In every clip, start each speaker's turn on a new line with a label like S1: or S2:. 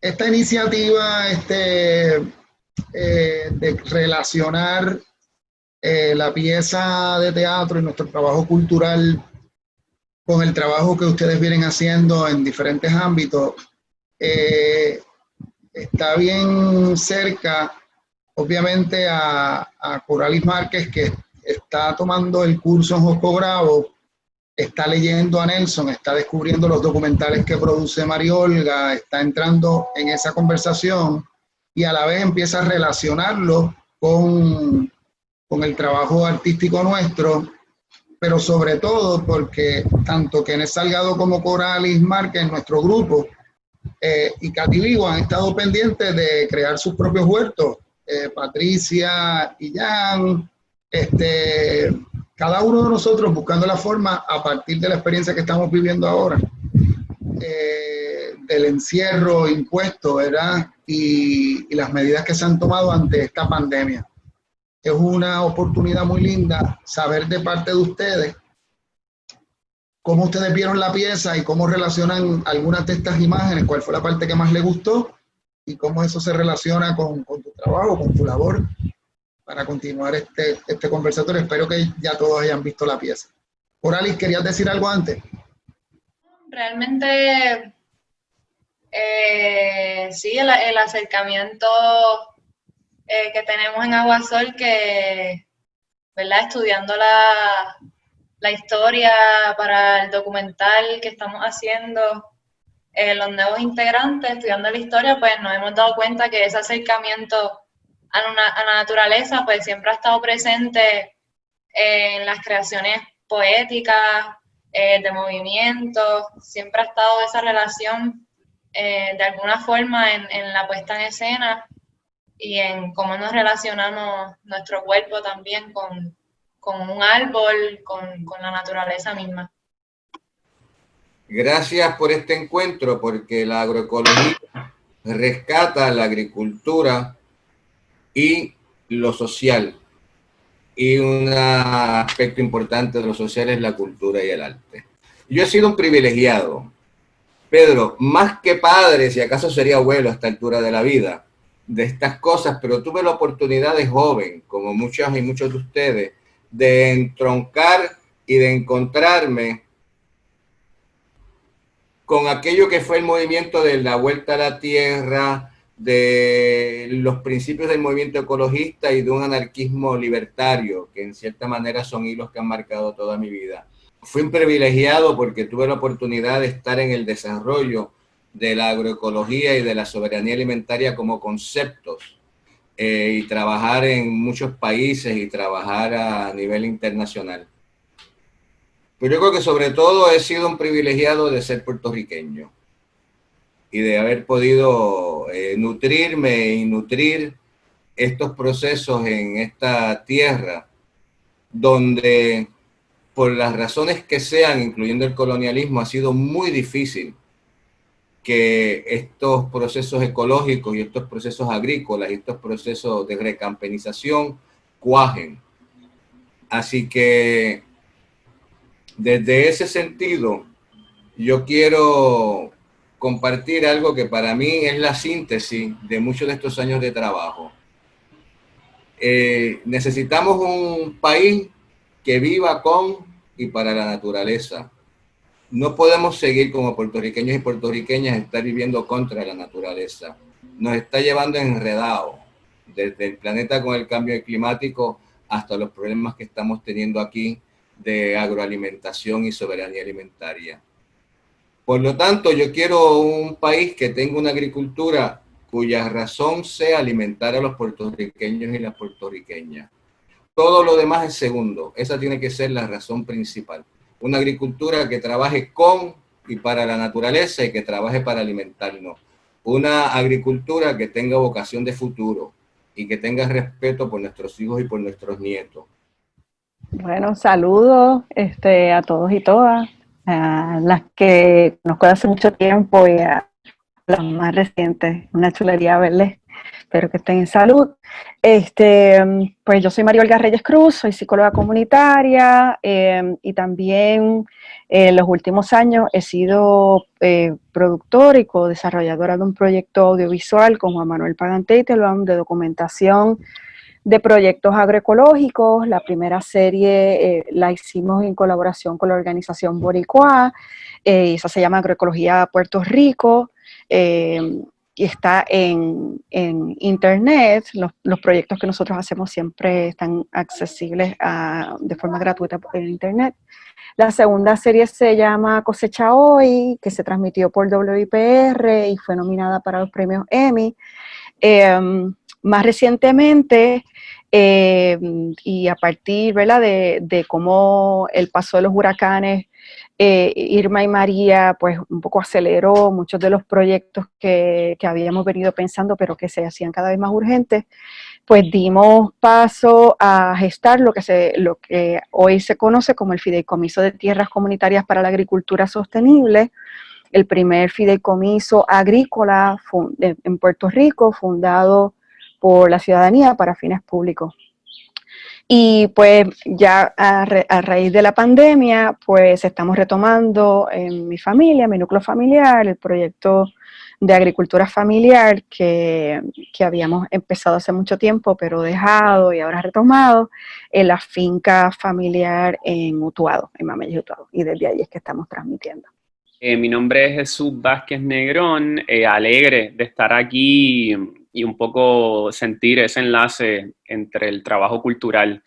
S1: Esta iniciativa de relacionar la pieza de teatro y nuestro trabajo cultural con el trabajo que ustedes vienen haciendo en diferentes ámbitos, está bien cerca, obviamente, a Coralis Márquez, que está tomando el curso en Josco Bravo, está leyendo a Nelson, está descubriendo los documentales que produce María Olga, está entrando en esa conversación y a la vez empieza a relacionarlo con el trabajo artístico nuestro, pero sobre todo porque tanto Kenneth Salgado como Coralis Márquez, nuestro grupo, y Katy Vigo han estado pendientes de crear sus propios huertos. Patricia y Jan, cada uno de nosotros buscando la forma a partir de la experiencia que estamos viviendo ahora, del encierro impuesto, ¿verdad? Y las medidas que se han tomado ante esta pandemia. Es una oportunidad muy linda saber de parte de ustedes cómo ustedes vieron la pieza y cómo relacionan algunas de estas imágenes, cuál fue la parte que más les gustó y cómo eso se relaciona con tu trabajo, con tu labor, para continuar este conversatorio. Espero que ya todos hayan visto la pieza. Coralis, ¿querías decir algo antes?
S2: Realmente, sí, el acercamiento que tenemos en Aguasol, que, ¿verdad? Estudiando la historia para el documental que estamos haciendo, los nuevos integrantes, estudiando la historia, pues nos hemos dado cuenta que ese acercamiento a la naturaleza, pues siempre ha estado presente en las creaciones poéticas, de movimiento, siempre ha estado esa relación de alguna forma en la puesta en escena y en cómo nos relacionamos nuestro cuerpo también con un árbol, con la naturaleza misma.
S3: Gracias por este encuentro, porque la agroecología rescata la agricultura y lo social. Y un aspecto importante de lo social es la cultura y el arte. Yo he sido un privilegiado, Pedro, más que padre, si acaso sería abuelo a esta altura de la vida, de estas cosas, pero tuve la oportunidad de joven, como muchos y muchos de ustedes, de entroncar y de encontrarme con aquello que fue el movimiento de la vuelta a la tierra, de los principios del movimiento ecologista y de un anarquismo libertario, que en cierta manera son hilos que han marcado toda mi vida. Fui un privilegiado porque tuve la oportunidad de estar en el desarrollo de la agroecología y de la soberanía alimentaria como conceptos, y trabajar en muchos países y trabajar a nivel internacional. Pero yo creo que sobre todo he sido un privilegiado de ser puertorriqueño y de haber podido nutrirme y nutrir estos procesos en esta tierra donde, por las razones que sean, incluyendo el colonialismo, ha sido muy difícil que estos procesos ecológicos y estos procesos agrícolas y estos procesos de recampanización cuajen. Así que desde ese sentido, yo quiero compartir algo que para mí es la síntesis de muchos de estos años de trabajo. necesitamos un país que viva con y para la naturaleza. No podemos seguir como puertorriqueños y puertorriqueñas estar viviendo contra la naturaleza. Nos está llevando enredado desde el planeta con el cambio climático hasta los problemas que estamos teniendo aquí de agroalimentación y soberanía alimentaria. Por lo tanto, yo quiero un país que tenga una agricultura cuya razón sea alimentar a los puertorriqueños y las puertorriqueñas. Todo lo demás es segundo. Esa tiene que ser la razón principal. Una agricultura que trabaje con y para la naturaleza y que trabaje para alimentarnos. Una agricultura que tenga vocación de futuro y que tenga respeto por nuestros hijos y por nuestros nietos.
S4: Bueno, saludos a todos y todas, a las que conozco de hace mucho tiempo y a las más recientes. Una chulería verles. Espero que estén en salud. Pues yo soy María Olga Reyes Cruz, soy psicóloga comunitaria y también en los últimos años he sido productora y co-desarrolladora de un proyecto audiovisual con Juan Manuel Pagan Teitelbaum de documentación de proyectos agroecológicos. La primera serie la hicimos en colaboración con la organización Boricua, esa se llama Agroecología Puerto Rico. Y está en internet. Los proyectos que nosotros hacemos siempre están accesibles de forma gratuita en internet. La segunda serie se llama Cosecha Hoy, que se transmitió por WIPR y fue nominada para los premios Emmy. Más recientemente, y a partir, ¿verdad?, de cómo el paso de los huracanes Irma y María, pues un poco aceleró muchos de los proyectos que habíamos venido pensando, pero que se hacían cada vez más urgentes, pues dimos paso a gestar lo que hoy se conoce como el Fideicomiso de Tierras Comunitarias para la Agricultura Sostenible, el primer fideicomiso agrícola en Puerto Rico, fundado por la ciudadanía para fines públicos. Y pues ya a raíz de la pandemia, pues estamos retomando en mi familia, mi núcleo familiar, el proyecto de agricultura familiar que habíamos empezado hace mucho tiempo, pero dejado y ahora retomado, en la finca familiar en Utuado, en Mameyes, Utuado. Y desde ahí es que estamos transmitiendo.
S5: Mi nombre es Jesús Vázquez Negrón, alegre de estar aquí y un poco sentir ese enlace entre el trabajo cultural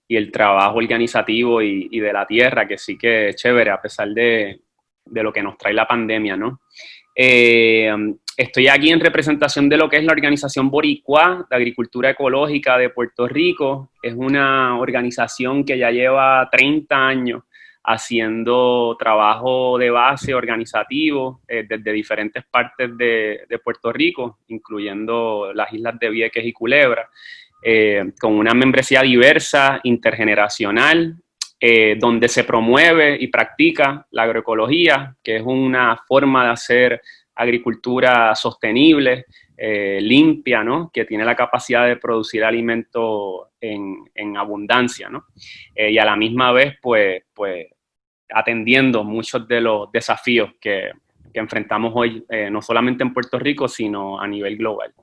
S5: y el trabajo organizativo y de la tierra, que sí que es chévere a pesar de lo que nos trae la pandemia, ¿no? Estoy aquí en representación de lo que es la organización Boricua de Agricultura Ecológica de Puerto Rico. Es una organización que ya lleva 30 años haciendo trabajo de base organizativo desde diferentes partes de Puerto Rico, incluyendo las islas de Vieques y Culebra, con una membresía diversa, intergeneracional, donde se promueve y practica la agroecología, que es una forma de hacer agricultura sostenible, limpia, ¿no?, que tiene la capacidad de producir alimentos en abundancia, ¿no? Y a la misma vez, pues atendiendo muchos de los desafíos que enfrentamos hoy, no solamente en Puerto Rico, sino a nivel global.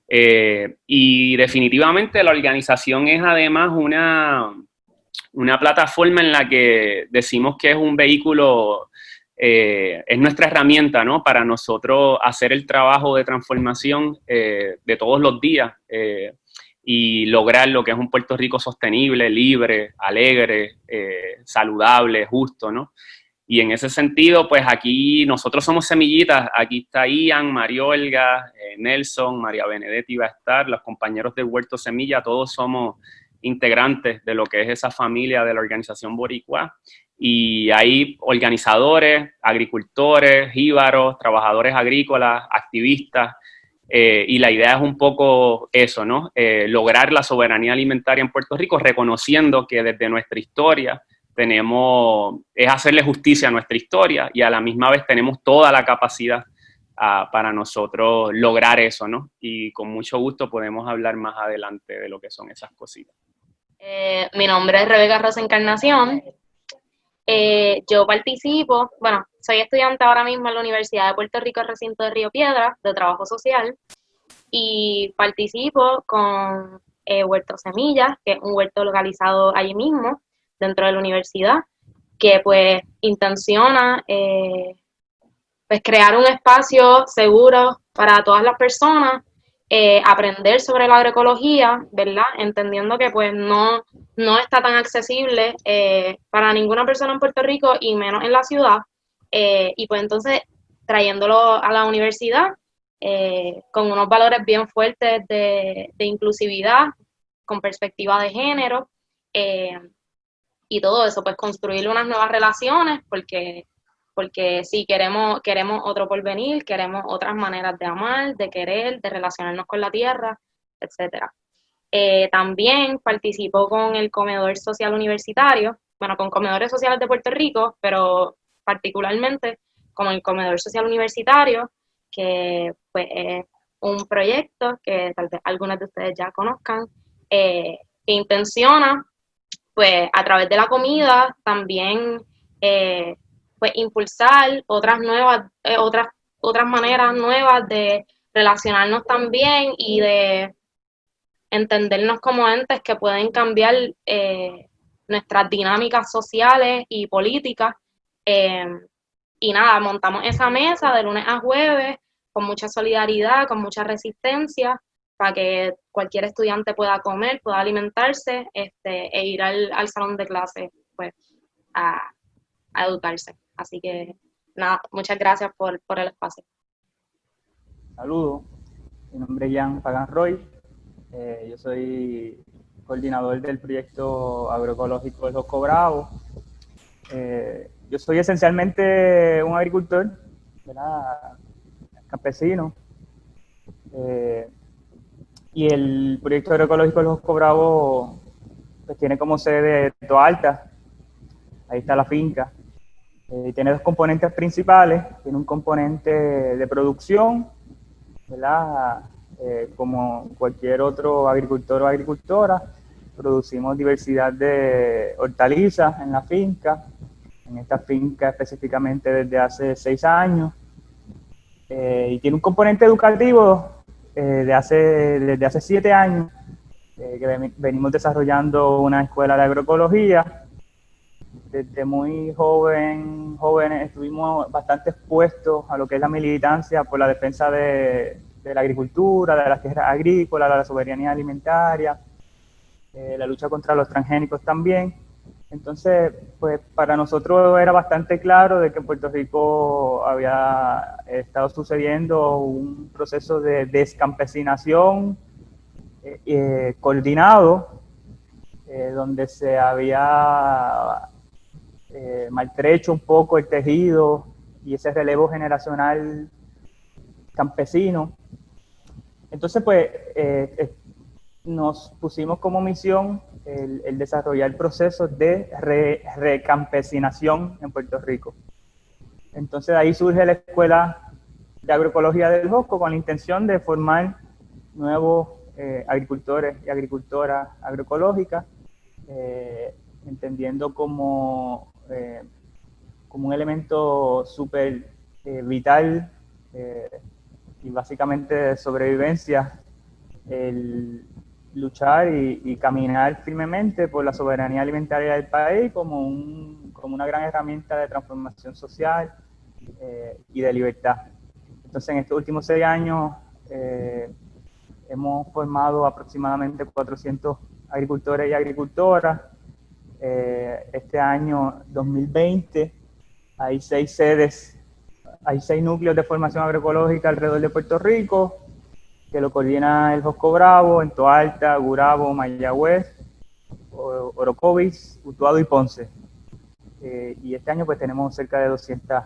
S5: Y definitivamente la organización es además una plataforma en la que decimos que es un vehículo, es nuestra herramienta, ¿no?, para nosotros hacer el trabajo de transformación de todos los días y lograr lo que es un Puerto Rico sostenible, libre, alegre, saludable, justo, ¿no? Y en ese sentido, pues aquí nosotros somos semillitas. Aquí está Ian, María Olga, Nelson, María Benedetti va a estar, los compañeros del Huerto Semilla, todos somos integrantes de lo que es esa familia de la organización Boricua. Y hay organizadores, agricultores, jíbaros, trabajadores agrícolas, activistas, y la idea es un poco eso, ¿no? Lograr la soberanía alimentaria en Puerto Rico, reconociendo que desde nuestra historia es hacerle justicia a nuestra historia y a la misma vez tenemos toda la capacidad para nosotros lograr eso, ¿no? Y con mucho gusto podemos hablar más adelante de lo que son esas cositas.
S6: Mi nombre es Rebeca Rosa Encarnación. Yo participo, soy estudiante ahora mismo en la Universidad de Puerto Rico, recinto de Río Piedras, de trabajo social, y participo con Huerto Semillas, que es un huerto localizado allí mismo, dentro de la universidad, que pues intenciona pues crear un espacio seguro para todas las personas, aprender sobre la agroecología, ¿verdad? Entendiendo que pues no está tan accesible para ninguna persona en Puerto Rico y menos en la ciudad, y pues entonces trayéndolo a la universidad con unos valores bien fuertes de inclusividad, con perspectiva de género, y todo eso, pues construir unas nuevas relaciones, porque sí, queremos otro porvenir, queremos otras maneras de amar, de querer, de relacionarnos con la tierra, etcétera. También participó con el comedor social universitario, bueno, con comedores sociales de Puerto Rico, pero particularmente con el comedor social universitario, que pues es un proyecto que tal vez algunos de ustedes ya conozcan, que intenciona pues a través de la comida también pues impulsar otras maneras nuevas de relacionarnos también y de entendernos como entes que pueden cambiar nuestras dinámicas sociales y políticas. Y nada, montamos esa mesa de lunes a jueves con mucha solidaridad, con mucha resistencia, para que cualquier estudiante pueda comer, pueda alimentarse, e ir al salón de clase pues a educarse. Así que nada, muchas gracias por el espacio.
S7: Saludos, mi nombre es Jan Pagan Roy, yo soy coordinador del proyecto agroecológico del Josco Bravo. Yo soy esencialmente un agricultor, ¿verdad? Campesino, y el proyecto agroecológico del Josco Bravo pues tiene como sede Toalta, ahí está la finca. Tiene dos componentes principales, tiene un componente de producción, ¿verdad? Como cualquier otro agricultor o agricultora, producimos diversidad de hortalizas en la finca, en esta finca específicamente desde hace 6 años, y tiene un componente educativo desde hace 7 años, que venimos desarrollando una escuela de agroecología. Desde muy jóvenes estuvimos bastante expuestos a lo que es la militancia por la defensa de la agricultura, de las tierras agrícolas, de la soberanía alimentaria, la lucha contra los transgénicos también. Entonces, pues para nosotros era bastante claro de que en Puerto Rico había estado sucediendo un proceso de descampesinación coordinado, donde se había maltrecho un poco el tejido y ese relevo generacional campesino. Entonces, pues, nos pusimos como misión el desarrollar procesos de recampesinación en Puerto Rico. Entonces, de ahí surge la Escuela de Agroecología del Josco con la intención de formar nuevos agricultores y agricultoras agroecológicas, entendiendo como un elemento súper vital y básicamente de sobrevivencia el luchar y caminar firmemente por la soberanía alimentaria del país como una gran herramienta de transformación social y de libertad. Entonces, en estos últimos 6 años hemos formado aproximadamente 400 agricultores y agricultoras. Este año 2020 hay 6 sedes, hay 6 núcleos de formación agroecológica alrededor de Puerto Rico, que lo coordina el Josco Bravo, en Toalta, Gurabo, Mayagüez, Orocovis, Utuado y Ponce. Y este año pues tenemos cerca de 200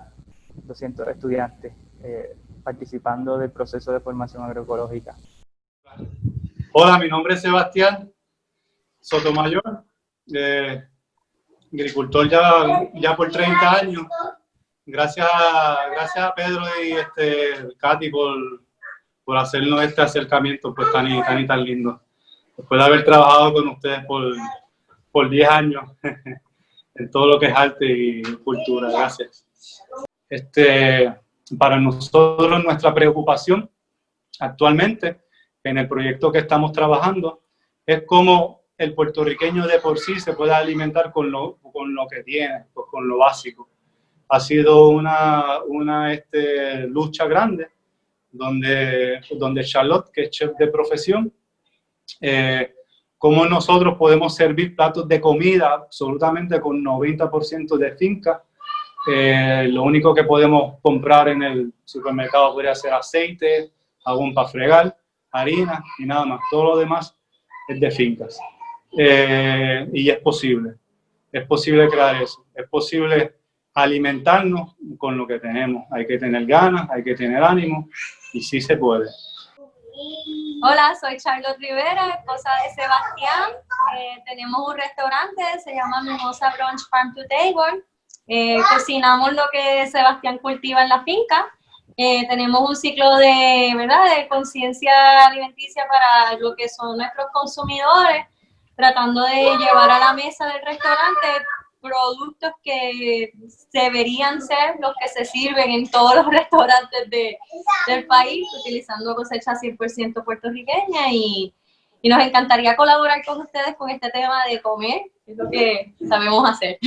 S7: estudiantes participando del proceso de formación agroecológica.
S8: Hola, mi nombre es Sebastián Sotomayor, agricultor ya por 30 años. Gracias a Pedro y Katy por hacernos este acercamiento pues tan lindo. Después de haber trabajado con ustedes por 10 años en todo lo que es arte y cultura. Gracias. Para nosotros, nuestra preocupación actualmente en el proyecto que estamos trabajando es como el puertorriqueño de por sí se puede alimentar con lo que tiene, pues con lo básico. Ha sido una lucha grande donde Charlotte, que es chef de profesión, cómo nosotros podemos servir platos de comida absolutamente con 90% de finca. Lo único que podemos comprar en el supermercado podría ser aceite, jabón para fregar, harina y nada más. Todo lo demás es de fincas. Y es posible crear eso. Es posible alimentarnos con lo que tenemos. Hay que tener ganas, hay que tener ánimo y sí se puede.
S9: Hola, soy Charlotte Rivera, esposa de Sebastián. Tenemos un restaurante, se llama Mimosa Brunch Farm to Table. Cocinamos lo que Sebastián cultiva en la finca. Tenemos un ciclo de conciencia alimenticia para lo que son nuestros consumidores, tratando de llevar a la mesa del restaurante productos que deberían ser los que se sirven en todos los restaurantes del país, utilizando cosecha 100% puertorriqueña, y nos encantaría colaborar con ustedes con este tema de comer, que es lo que sabemos hacer.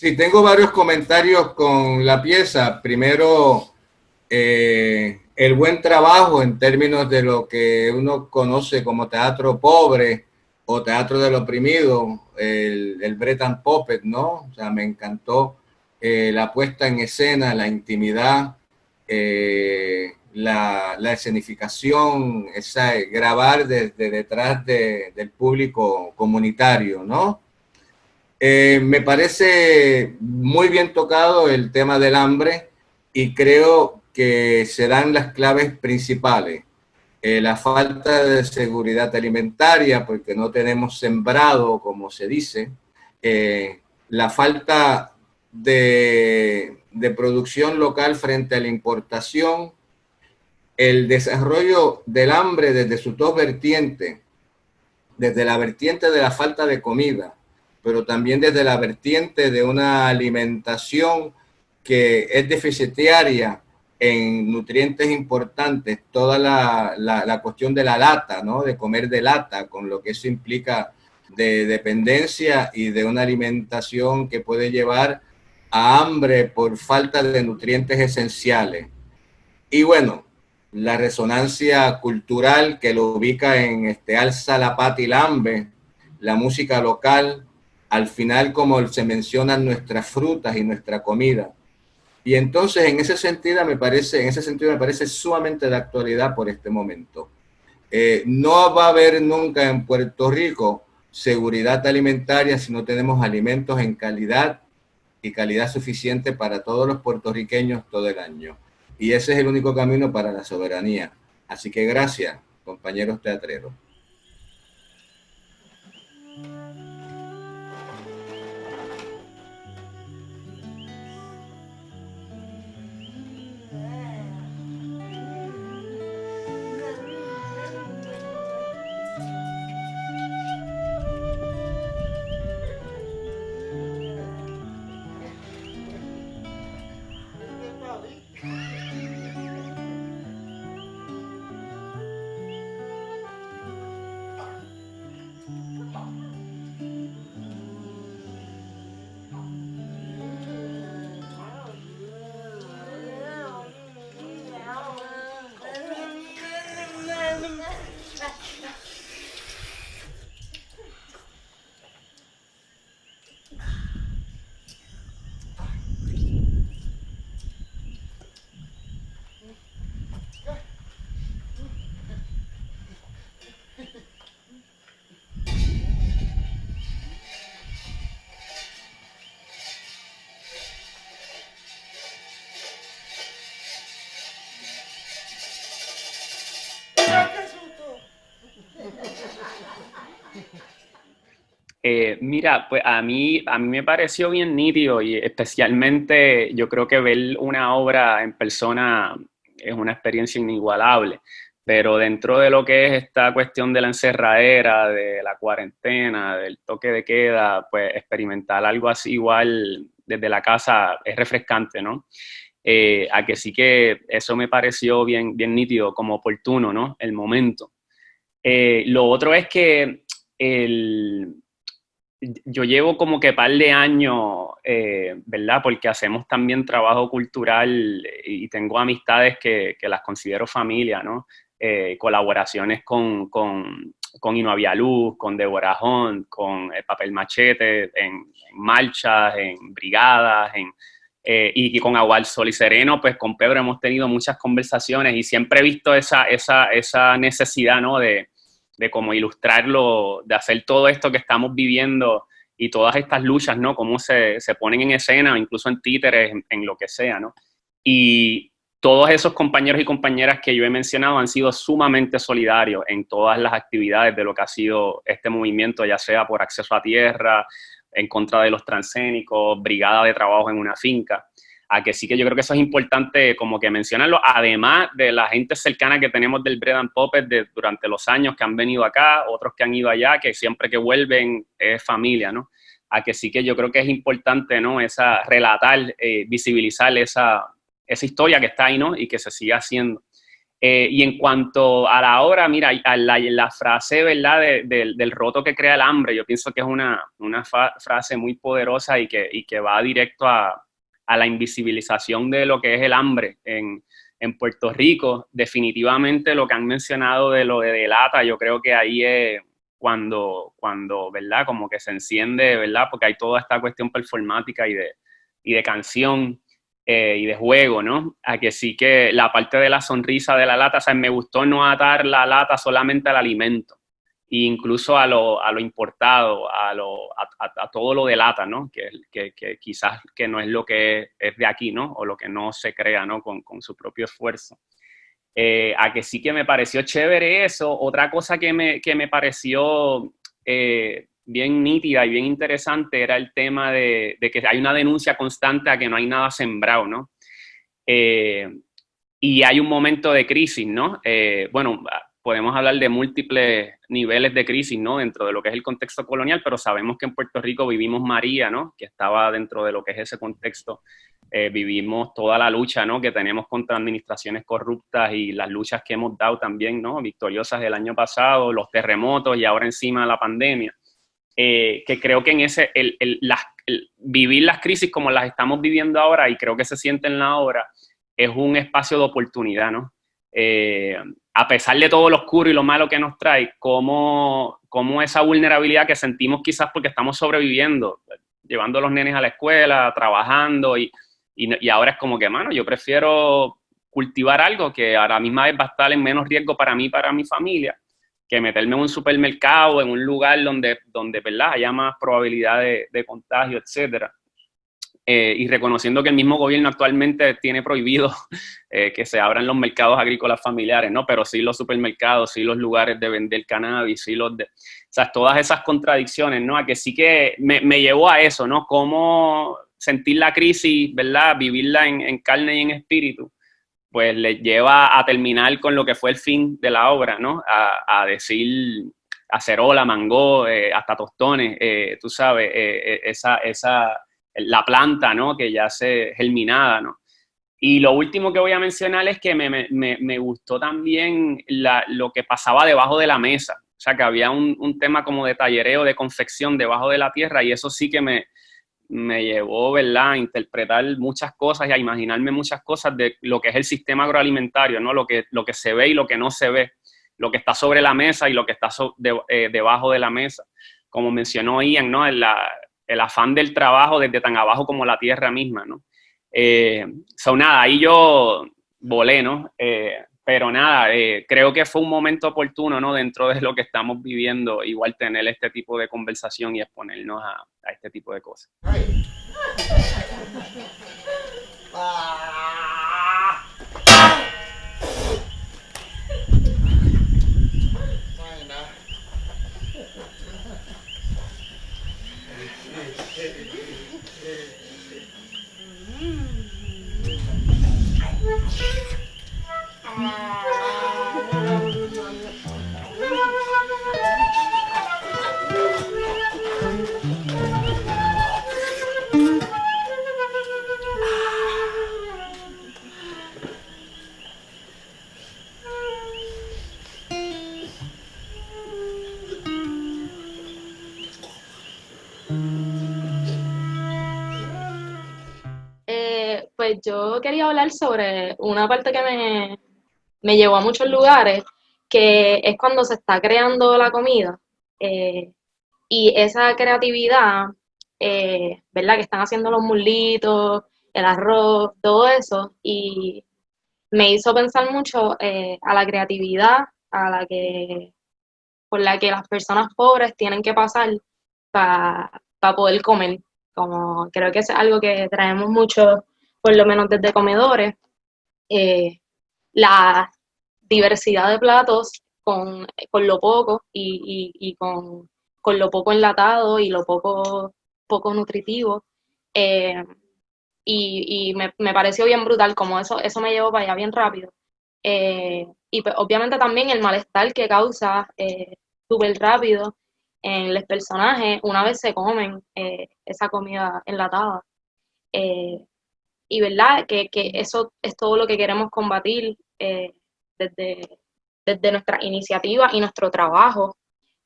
S3: Sí, tengo varios comentarios con la pieza. Primero, el buen trabajo en términos de lo que uno conoce como teatro pobre o teatro del oprimido, el Breton Puppet, ¿no? O sea, me encantó la puesta en escena, la intimidad, la escenificación, grabar desde detrás del público comunitario, ¿no? Me parece muy bien tocado el tema del hambre y creo que se dan las claves principales. La falta de seguridad alimentaria, porque no tenemos sembrado, como se dice, la falta de producción local frente a la importación, el desarrollo del hambre desde sus dos vertientes, desde la vertiente de la falta de comida, pero también desde la vertiente de una alimentación que es deficitaria en nutrientes importantes, toda la cuestión de la lata, ¿no? De comer de lata, con lo que eso implica de dependencia y de una alimentación que puede llevar a hambre por falta de nutrientes esenciales. Y bueno, la resonancia cultural que lo ubica en Alza la Pata y Lambe, la música local, al final como se mencionan nuestras frutas y nuestra comida. Y entonces en ese sentido me parece sumamente de actualidad por este momento. No va a haber nunca en Puerto Rico seguridad alimentaria si no tenemos alimentos en calidad y calidad suficiente para todos los puertorriqueños todo el año. Y ese es el único camino para la soberanía. Así que gracias, compañeros teatreros.
S5: Mira, pues a mí me pareció bien nítido y especialmente yo creo que ver una obra en persona es una experiencia inigualable, pero dentro de lo que es esta cuestión de la encerradera, de la cuarentena, del toque de queda, pues experimentar algo así igual desde la casa es refrescante, ¿no? A que sí que eso me pareció bien, bien nítido, como oportuno, ¿no? El momento. Lo otro es que yo llevo como que par de años, ¿verdad? Porque hacemos también trabajo cultural y tengo amistades que las considero familia, ¿no? Colaboraciones con Inua Luz, con Débora Hunt, con Papel Machete, en marchas, en brigadas, y con Agual Sol y Sereno, pues con Pedro hemos tenido muchas conversaciones y siempre he visto esa necesidad, ¿no? De cómo ilustrarlo, de hacer todo esto que estamos viviendo y todas estas luchas, ¿no? Cómo se ponen en escena, incluso en títeres, en lo que sea, ¿no? Y todos esos compañeros y compañeras que yo he mencionado han sido sumamente solidarios en todas las actividades de lo que ha sido este movimiento, ya sea por acceso a tierra, en contra de los transgénicos, brigada de trabajo en una finca. A que sí que yo creo que eso es importante como que mencionarlo, además de la gente cercana que tenemos del Bread and Puppet durante los años que han venido acá, otros que han ido allá, que siempre que vuelven es familia, ¿no? A que sí que yo creo que es importante, ¿no? Relatar, visibilizar esa historia que está ahí, ¿no? Y que se siga haciendo. Y en cuanto a la obra, mira, a la frase, ¿verdad? Del roto que crea el hambre, yo pienso que es una frase muy poderosa y que va directo a la invisibilización de lo que es el hambre en Puerto Rico. Definitivamente lo que han mencionado de lo de Delata, yo creo que ahí es cuando ¿verdad? Como que se enciende, ¿verdad? Porque hay toda esta cuestión performática y de canción y de juego, ¿no? A que sí que la parte de la sonrisa de la lata, o sea, me gustó no atar la lata solamente al alimento, e incluso a lo importado, a todo lo de lata, ¿no? Que quizás que no es lo que es de aquí, ¿no? O lo que no se crea, ¿no? Con su propio esfuerzo. A que sí que me pareció chévere eso. Otra cosa que me pareció bien nítida y bien interesante era el tema de que hay una denuncia constante a que no hay nada sembrado, ¿no? Y hay un momento de crisis, ¿no? Bueno, podemos hablar de múltiples niveles de crisis, ¿no? Dentro de lo que es el contexto colonial, pero sabemos que en Puerto Rico vivimos María, ¿no? Que estaba dentro de lo que es ese contexto. Vivimos toda la lucha, ¿no? Que tenemos contra administraciones corruptas y las luchas que hemos dado también, ¿no? Victoriosas el año pasado, los terremotos y ahora encima la pandemia. Que creo que en vivir las crisis como las estamos viviendo ahora, y creo que se siente en la obra, es un espacio de oportunidad, ¿no? A pesar de todo lo oscuro y lo malo que nos trae, como esa vulnerabilidad que sentimos quizás porque estamos sobreviviendo, llevando a los nenes a la escuela, trabajando, y ahora es como que, mano, yo prefiero cultivar algo que a la misma vez va a estar en menos riesgo para mí y para mi familia, que meterme en un supermercado, en un lugar donde ¿verdad? Haya más probabilidad de contagio, etcétera. Y reconociendo que el mismo gobierno actualmente tiene prohibido que se abran los mercados agrícolas familiares, ¿no? Pero sí los supermercados, sí los lugares de vender cannabis, sí o sea, todas esas contradicciones, ¿no? A que sí que me llevó a eso, ¿no? Cómo sentir la crisis, ¿verdad? Vivirla en carne y en espíritu, pues le lleva a terminar con lo que fue el fin de la obra, ¿no? A decir acerola, mango, hasta tostones, tú sabes, la planta, ¿no? Que ya se germinada, ¿no? Y lo último que voy a mencionar es que me gustó también lo que pasaba debajo de la mesa. O sea, que había un tema como de tallereo, de confección debajo de la tierra, y eso sí que me llevó, ¿verdad?, a interpretar muchas cosas y a imaginarme muchas cosas de lo que es el sistema agroalimentario, ¿no? Lo que se ve y lo que no se ve, lo que está sobre la mesa y lo que está debajo de la mesa. Como mencionó Ian, ¿no? El afán del trabajo desde tan abajo como la tierra misma, ¿no? Nada, ahí yo volé, ¿no? Pero nada, creo que fue un momento oportuno, ¿no? Dentro de lo que estamos viviendo, igual tener este tipo de conversación y exponernos a este tipo de cosas.
S6: Pues yo quería hablar sobre una parte que me llevó a muchos lugares, que es cuando se está creando la comida. Y esa creatividad, ¿verdad? Que están haciendo los muslitos, el arroz, todo eso, y me hizo pensar mucho a la creatividad por la que las personas pobres tienen que pasar para poder comer. Como creo que es algo que traemos mucho, por lo menos desde comedores, la diversidad de platos con lo poco y con lo poco enlatado y lo poco nutritivo. Y me pareció bien brutal, como eso me llevó para allá bien rápido. Y pues, obviamente también el malestar que causa súper rápido en los personajes una vez se comen esa comida enlatada. Y verdad que eso es todo lo que queremos combatir desde nuestra iniciativa y nuestro trabajo.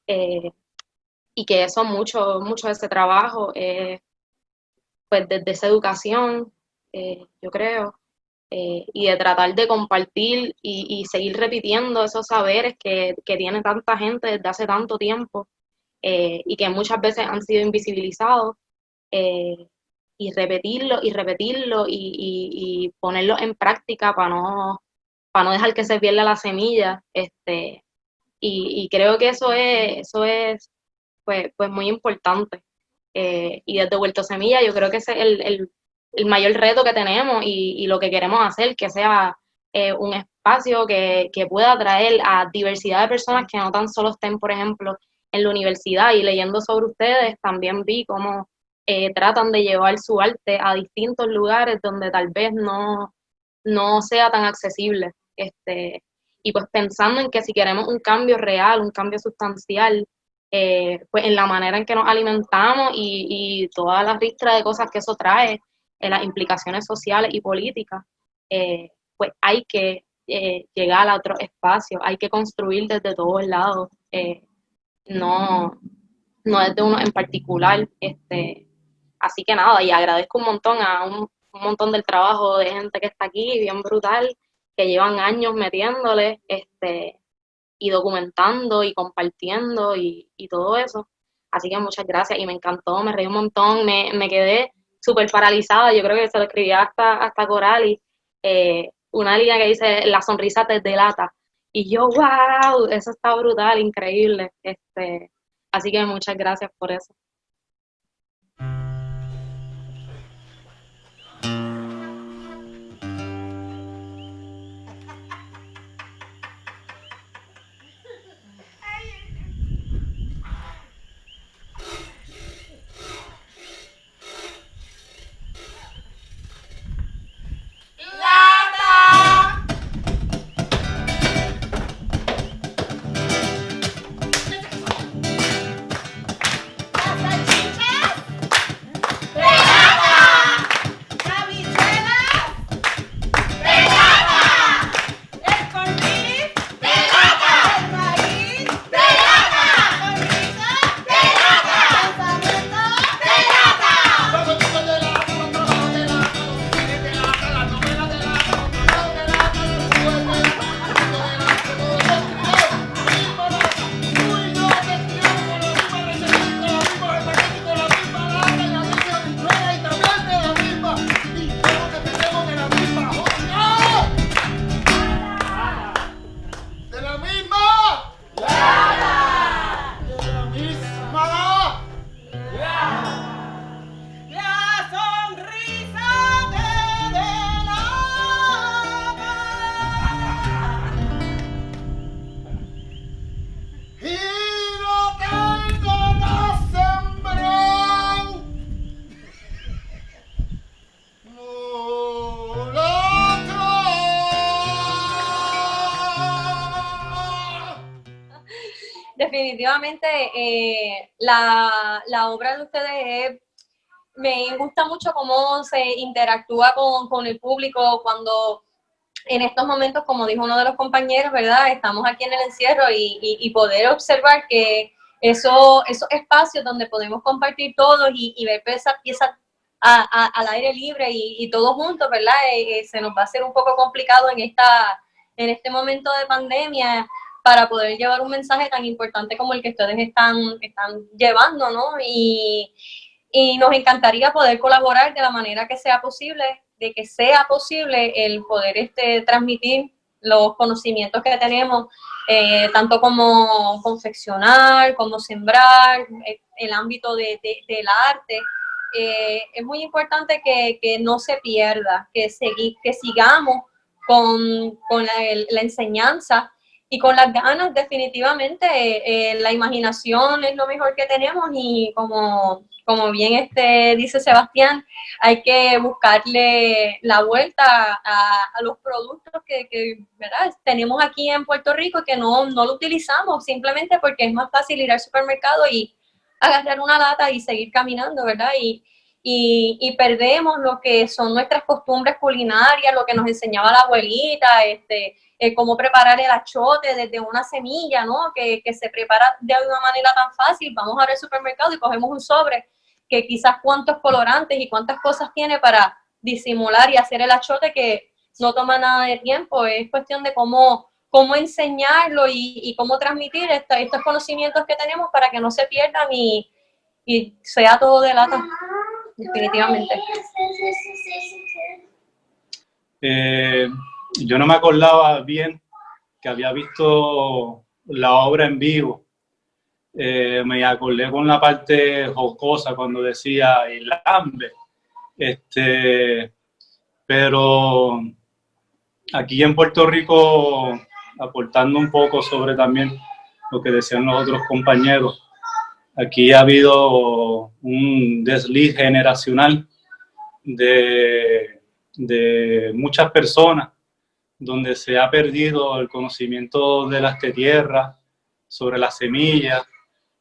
S6: Y que eso, mucho de ese trabajo, pues desde esa educación, yo creo, y de tratar de compartir y seguir repitiendo esos saberes que tiene tanta gente desde hace tanto tiempo y que muchas veces han sido invisibilizados, y repetirlo y ponerlo en práctica para no dejar que se pierda la semilla. Y creo que eso es pues muy importante. Y desde Huerto Semilla yo creo que ese es el mayor reto que tenemos y lo que queremos hacer, que sea un espacio que pueda atraer a diversidad de personas que no tan solo estén, por ejemplo, en la universidad. Y leyendo sobre ustedes, también vi cómo tratan de llevar su arte a distintos lugares donde tal vez no sea tan accesible. Y pues pensando en que si queremos un cambio real, un cambio sustancial, pues en la manera en que nos alimentamos y toda la ristra de cosas que eso trae, las implicaciones sociales y políticas, pues hay que llegar a otros espacios, hay que construir desde todos lados, no desde uno en particular. Así que nada, y agradezco un montón a un montón del trabajo de gente que está aquí, bien brutal, que llevan años metiéndole, y documentando y compartiendo y todo eso. Así que muchas gracias y me encantó, me reí un montón, me quedé súper paralizada. Yo creo que se lo escribí hasta Corali, una línea que dice: la sonrisa te delata. Y yo, wow, eso está brutal, increíble. Así que muchas gracias por eso.
S9: definitivamente la obra de ustedes me gusta mucho cómo se interactúa con el público cuando en estos momentos, como dijo uno de los compañeros, ¿verdad? Estamos aquí en el encierro y poder observar que esos espacios donde podemos compartir todos y ver esas piezas al aire libre y todos juntos, ¿verdad? Se nos va a hacer un poco complicado en este momento de pandemia para poder llevar un mensaje tan importante como el que ustedes están llevando, ¿no? Y nos encantaría poder colaborar de la manera que sea posible, de que sea posible el poder transmitir los conocimientos que tenemos, tanto como confeccionar, como sembrar, el ámbito del arte. Es muy importante que no se pierda, que sigamos con la enseñanza y con las ganas. Definitivamente. La imaginación es lo mejor que tenemos y como bien dice Sebastián, hay que buscarle la vuelta a los productos que ¿verdad? Tenemos aquí en Puerto Rico y que no lo utilizamos simplemente porque es más fácil ir al supermercado y agarrar una lata y seguir caminando, ¿verdad? Y perdemos lo que son nuestras costumbres culinarias, lo que nos enseñaba la abuelita, cómo preparar el achote desde una semilla, ¿no? Que se prepara de una manera tan fácil. Vamos a ver el supermercado y cogemos un sobre que quizás cuántos colorantes y cuántas cosas tiene para disimular y hacer el achote, que no toma nada de tiempo. Es cuestión de cómo enseñarlo y cómo transmitir estos conocimientos que tenemos para que no se pierdan y sea todo de lata, definitivamente.
S8: Yo no me acordaba bien que había visto la obra en vivo. Me acordé con la parte jocosa cuando decía el hambre. Pero aquí en Puerto Rico, aportando un poco sobre también lo que decían los otros compañeros, aquí ha habido un desliz generacional de muchas personas, donde se ha perdido el conocimiento de las tierras, sobre las semillas,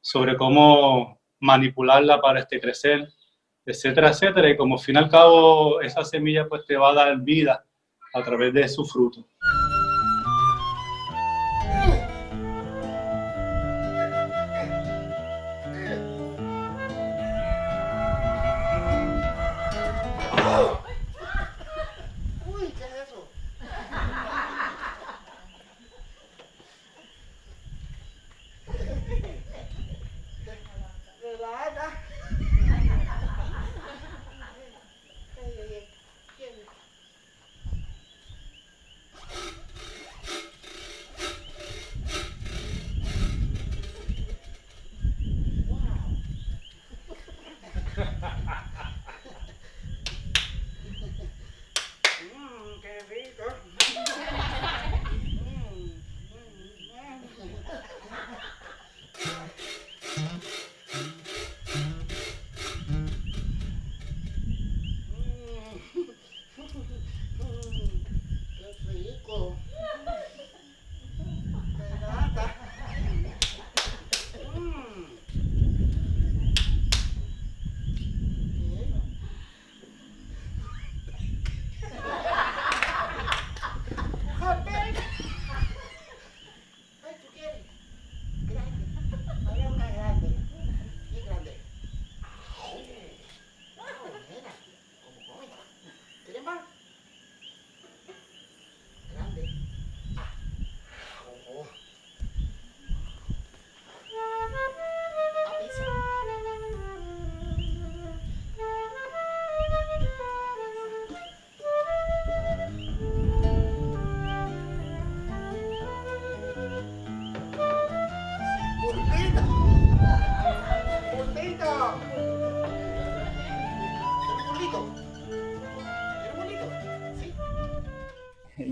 S8: sobre cómo manipularla para crecer, etcétera, etcétera. Y como al fin y al cabo esa semilla pues te va a dar vida a través de su fruto.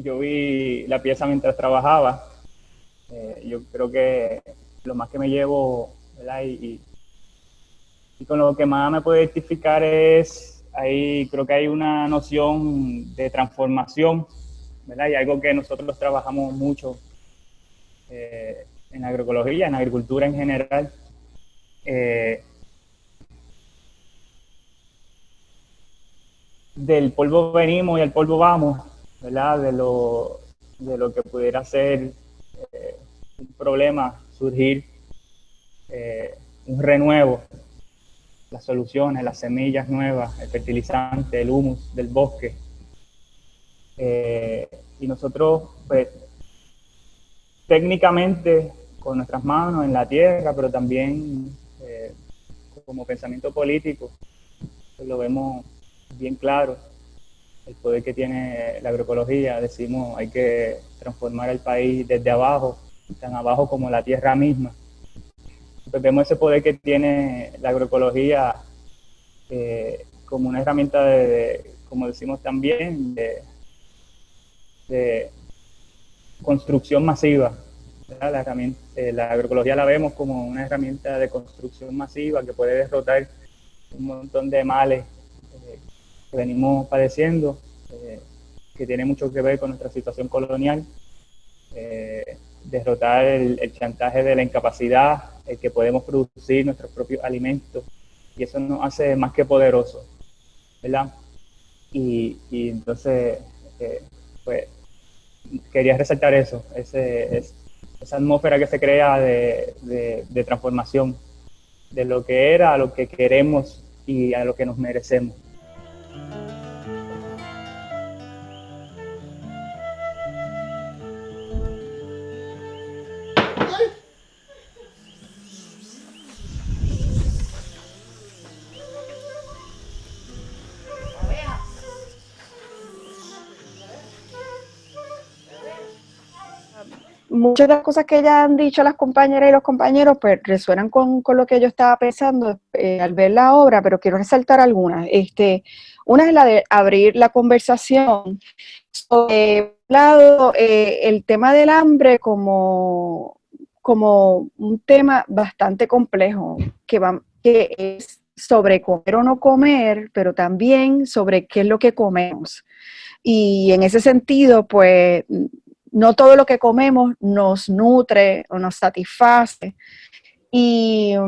S7: Yo vi la pieza mientras trabajaba. Yo creo que lo más que me llevo, ¿verdad? Y con lo que más me puedo identificar es, creo que hay una noción de transformación, ¿verdad? Y algo que nosotros trabajamos mucho en agroecología, en agricultura en general. Del polvo venimos y al polvo vamos, ¿verdad? De lo que pudiera ser un problema, surgir un renuevo, las soluciones, las semillas nuevas, el fertilizante, el humus del bosque. Y nosotros, pues, técnicamente, con nuestras manos en la tierra, pero también como pensamiento político, pues lo vemos bien claro, el poder que tiene la agroecología. Decimos, hay que transformar el país desde abajo, tan abajo como la tierra misma. Pues vemos ese poder que tiene la agroecología como una herramienta como decimos también, de construcción masiva. La agroecología la vemos como una herramienta de construcción masiva que puede derrotar un montón de males que venimos padeciendo, que tiene mucho que ver con nuestra situación colonial, derrotar el chantaje de la incapacidad, el que podemos producir nuestros propios alimentos, y eso nos hace más que poderosos, ¿verdad? Y entonces, pues, quería resaltar eso, esa atmósfera que se crea de transformación, de lo que era a lo que queremos y a lo que nos merecemos.
S4: Muchas de las cosas que ya han dicho las compañeras y los compañeros pues resuenan con lo que yo estaba pensando al ver la obra, pero quiero resaltar algunas. Una es la de abrir la conversación sobre el tema del hambre como un tema bastante complejo, que es sobre comer o no comer, pero también sobre qué es lo que comemos. Y en ese sentido, pues, no todo lo que comemos nos nutre o nos satisface, y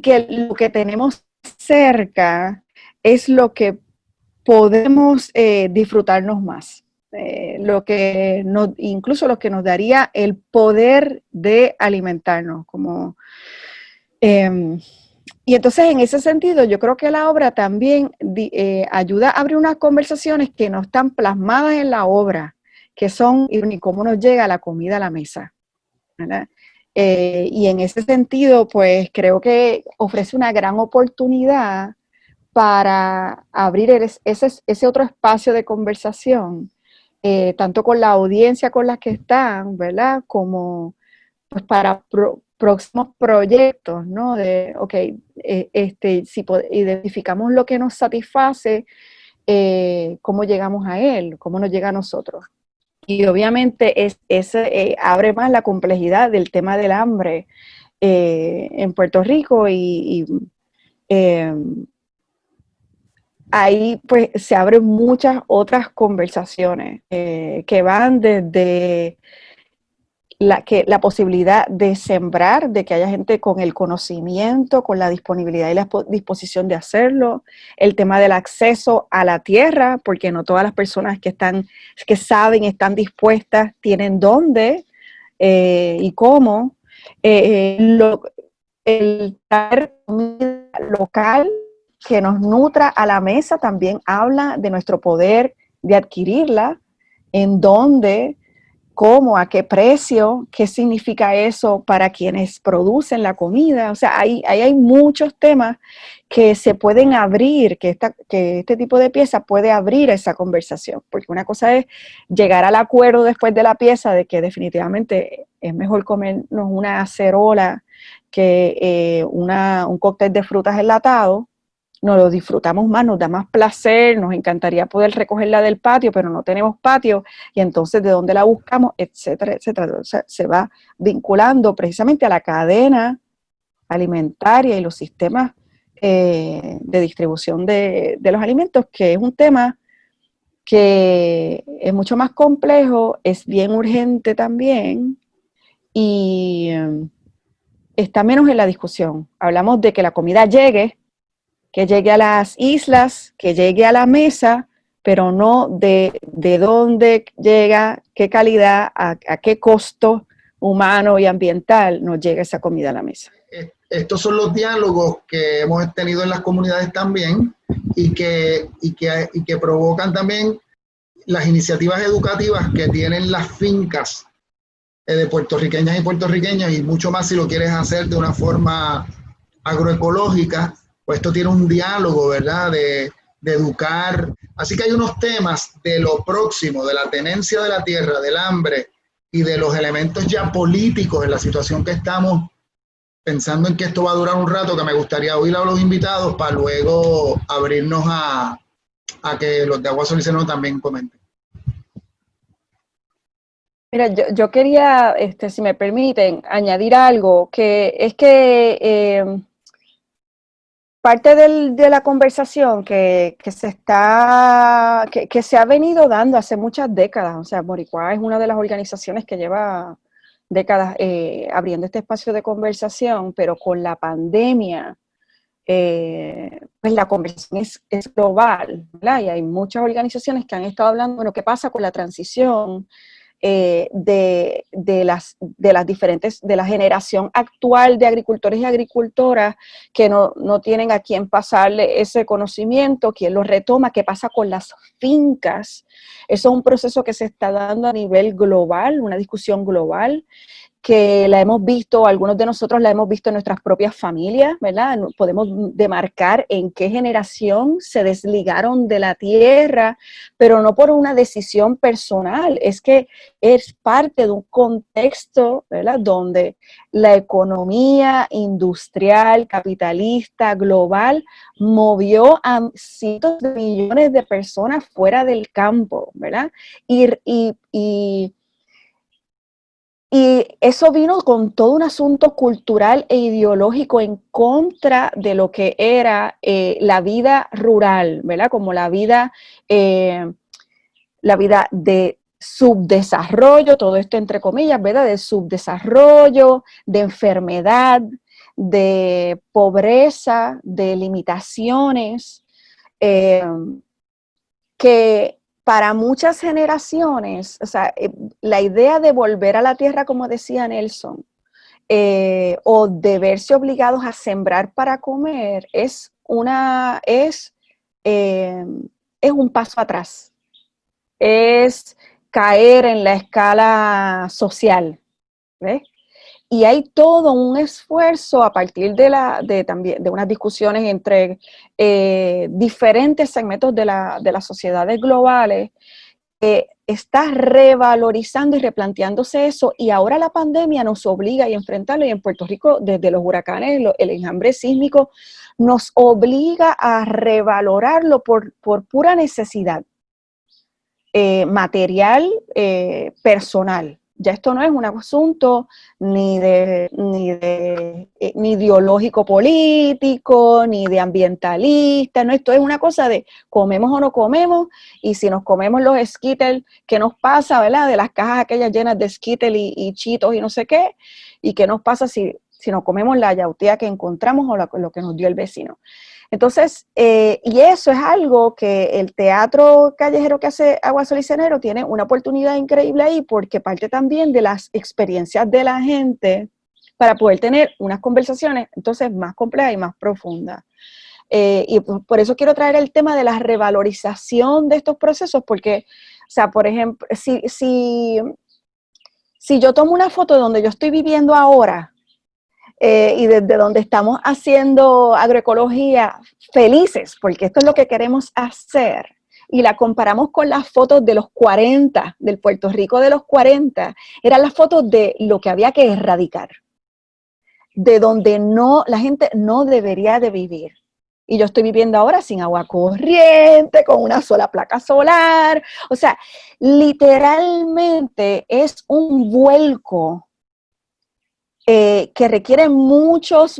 S4: que lo que tenemos cerca es lo que podemos disfrutarnos más, incluso lo que nos daría el poder de alimentarnos. Y entonces, en ese sentido, yo creo que la obra también ayuda a abrir unas conversaciones que no están plasmadas en la obra, que son y cómo nos llega la comida a la mesa, ¿verdad? Y en ese sentido, pues creo que ofrece una gran oportunidad para abrir ese otro espacio de conversación, tanto con la audiencia con la que están, ¿verdad? Como pues para próximos proyectos, ¿no? Si identificamos lo que nos satisface, cómo llegamos a él, cómo nos llega a nosotros. Y obviamente abre más la complejidad del tema del hambre en Puerto Rico, y ahí pues se abren muchas otras conversaciones que van desde la posibilidad de sembrar, de que haya gente con el conocimiento, con la disponibilidad y la disposición de hacerlo, el tema del acceso a la tierra, porque no todas las personas que saben, están dispuestas, tienen dónde y cómo. El traer comida local que nos nutra a la mesa también habla de nuestro poder de adquirirla, en dónde, cómo, a qué precio, qué significa eso para quienes producen la comida. O sea, ahí hay muchos temas que se pueden abrir, que este tipo de pieza puede abrir esa conversación, porque una cosa es llegar al acuerdo después de la pieza de que definitivamente es mejor comernos una acerola que un cóctel de frutas enlatado. Nos lo disfrutamos más, nos da más placer, nos encantaría poder recogerla del patio, pero no tenemos patio, y entonces de dónde la buscamos, etcétera, etcétera. O sea, se va vinculando precisamente a la cadena alimentaria y los sistemas de distribución de los alimentos, que es un tema que es mucho más complejo, es bien urgente también, y está menos en la discusión. Hablamos de que la comida llegue, que llegue a las islas, que llegue a la mesa, pero no de dónde llega, qué calidad, a qué costo humano y ambiental nos llega esa comida a la mesa.
S1: Estos son los diálogos que hemos tenido en las comunidades también y que provocan también las iniciativas educativas que tienen las fincas de puertorriqueñas y puertorriqueños, y mucho más si lo quieres hacer de una forma agroecológica, pues esto tiene un diálogo, ¿verdad?, de educar. Así que hay unos temas de lo próximo, de la tenencia de la tierra, del hambre y de los elementos ya políticos en la situación que estamos, pensando en que esto va a durar un rato, que me gustaría oír a los invitados para luego abrirnos a que los de Agua Sol y Cenero también comenten.
S4: Mira, yo quería, si me permiten, añadir algo, que es que parte de la conversación que se ha venido dando hace muchas décadas, o sea, Boricua es una de las organizaciones que lleva décadas abriendo este espacio de conversación, pero con la pandemia, pues la conversación es global, ¿verdad? Y hay muchas organizaciones que han estado hablando, bueno, ¿qué pasa con la transición de la generación actual de agricultores y agricultoras que no tienen a quién pasarle ese conocimiento, quién lo retoma, qué pasa con las fincas? Eso es un proceso que se está dando a nivel global, una discusión global, que la hemos visto, algunos de nosotros la hemos visto en nuestras propias familias, ¿verdad? Podemos demarcar en qué generación se desligaron de la tierra, pero no por una decisión personal, es que es parte de un contexto, ¿verdad?, donde la economía industrial, capitalista, global, movió a cientos de millones de personas fuera del campo, ¿verdad? Y eso vino con todo un asunto cultural e ideológico en contra de lo que era la vida rural, ¿verdad? Como la vida de subdesarrollo, todo esto entre comillas, ¿verdad? De subdesarrollo, de enfermedad, de pobreza, de limitaciones, que para muchas generaciones, o sea, la idea de volver a la tierra, como decía Nelson, o de verse obligados a sembrar para comer, es un paso atrás, es caer en la escala social, ¿ves? Y hay todo un esfuerzo a partir de unas discusiones entre diferentes segmentos de las sociedades globales, que está revalorizando y replanteándose eso, y ahora la pandemia nos obliga a enfrentarlo, y en Puerto Rico, desde los huracanes, el enjambre sísmico, nos obliga a revalorarlo por pura necesidad material, personal. Ya esto no es un asunto ni ideológico político, ni de ambientalista, no, esto es una cosa de comemos o no comemos, y si nos comemos los Skittles, ¿qué nos pasa, verdad? De las cajas aquellas llenas de Skittles y Cheetos y no sé qué, y qué nos pasa si nos comemos la yautía que encontramos o lo que nos dio el vecino. Entonces, y eso es algo que el teatro callejero que hace Agua Sol y Cenero tiene una oportunidad increíble ahí, porque parte también de las experiencias de la gente para poder tener unas conversaciones entonces más complejas y más profundas. Y por eso quiero traer el tema de la revalorización de estos procesos, porque, o sea, por ejemplo, si yo tomo una foto de donde yo estoy viviendo ahora, y desde donde estamos haciendo agroecología felices, porque esto es lo que queremos hacer, y la comparamos con las fotos de los 40, del Puerto Rico de los 40, eran las fotos de lo que había que erradicar, de donde la gente no debería de vivir. Y yo estoy viviendo ahora sin agua corriente, con una sola placa solar. O sea, literalmente es un vuelco que requiere muchos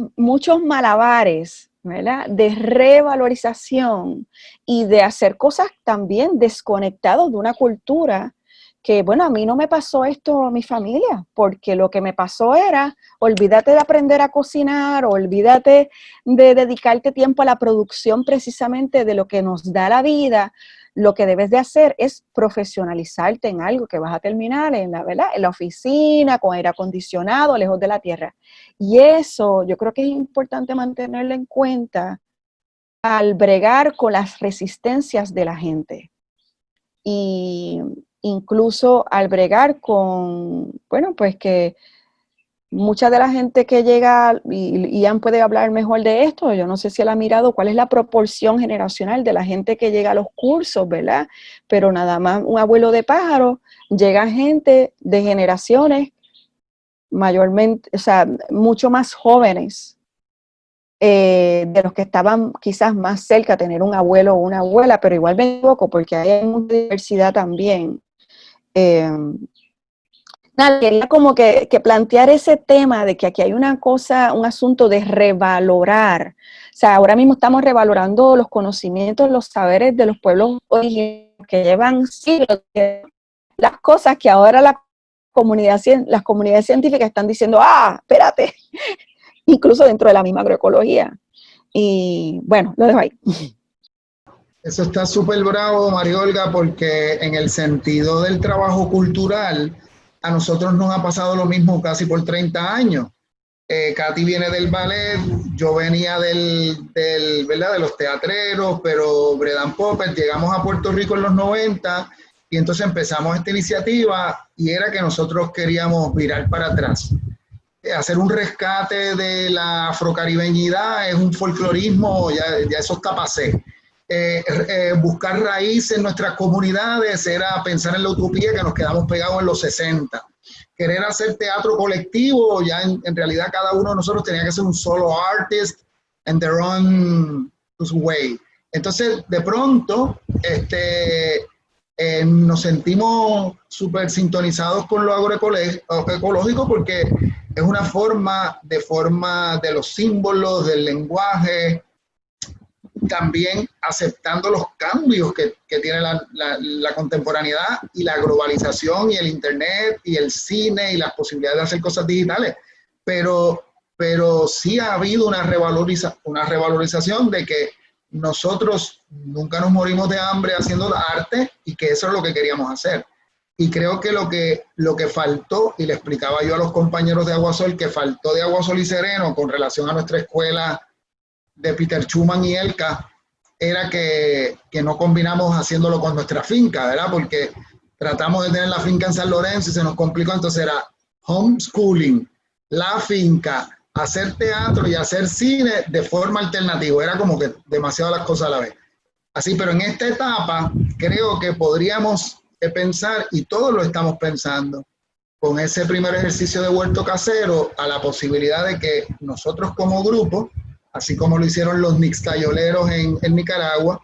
S4: malabares, ¿verdad?, de revalorización y de hacer cosas también desconectados de una cultura que, bueno, a mí no me pasó esto a mi familia, porque lo que me pasó era, olvídate de aprender a cocinar, olvídate de dedicarte tiempo a la producción precisamente de lo que nos da la vida. Lo que debes de hacer es profesionalizarte en algo que vas a terminar en la, ¿verdad?, en la oficina, con aire acondicionado, lejos de la tierra. Y eso yo creo que es importante mantenerlo en cuenta al bregar con las resistencias de la gente. Y incluso al bregar con, bueno, pues que mucha de la gente que llega, y Ian puede hablar mejor de esto, yo no sé si él ha mirado cuál es la proporción generacional de la gente que llega a los cursos, ¿verdad? Pero nada más un abuelo de pájaro, llega gente de generaciones mayormente, o sea, mucho más jóvenes, de los que estaban quizás más cerca a tener un abuelo o una abuela, pero igual me equivoco porque hay mucha diversidad también. Nada, quería como que plantear ese tema de que aquí hay una cosa, un asunto de revalorar. O sea, ahora mismo estamos revalorando los conocimientos, los saberes de los pueblos originarios que llevan siglos, las cosas que ahora las comunidades científicas están diciendo, espérate, incluso dentro de la misma agroecología. Y bueno, lo dejo ahí.
S1: Eso está súper bravo, María Olga, porque en el sentido del trabajo cultural, a nosotros nos ha pasado lo mismo casi por 30 años. Katy viene del ballet, yo venía ¿verdad?, de los teatreros, pero Bredan Puppet, llegamos a Puerto Rico en los 90 y entonces empezamos esta iniciativa y era que nosotros queríamos virar para atrás. Hacer un rescate de la afrocaribeñidad es un folclorismo, ya eso está pasé. Buscar raíces en nuestras comunidades era pensar en la utopía que nos quedamos pegados en los 60. Querer hacer teatro colectivo, ya en realidad cada uno de nosotros tenía que ser un solo artist in their own way. Entonces, de pronto, nos sentimos súper sintonizados con lo agroecológico porque es una forma de los símbolos, del lenguaje, también aceptando los cambios que tiene la contemporaneidad y la globalización y el internet y el cine y las posibilidades de hacer cosas digitales. Pero sí ha habido una revalorización de que nosotros nunca nos morimos de hambre haciendo arte y que eso es lo que queríamos hacer. Y creo que lo que faltó, y le explicaba yo a los compañeros de Aguasol, que faltó de Aguasol y Sereno con relación a nuestra escuela de Peter Schumann y Elka, era que no combinamos haciéndolo con nuestra finca, ¿verdad? Porque tratamos de tener la finca en San Lorenzo y se nos complicó, entonces era homeschooling, la finca, hacer teatro y hacer cine de forma alternativa, era como que demasiado las cosas a la vez. Así, pero en esta etapa creo que podríamos pensar, y todos lo estamos pensando, con ese primer ejercicio de huerto casero, a la posibilidad de que nosotros como grupo, así como lo hicieron los nixtayoleros en Nicaragua,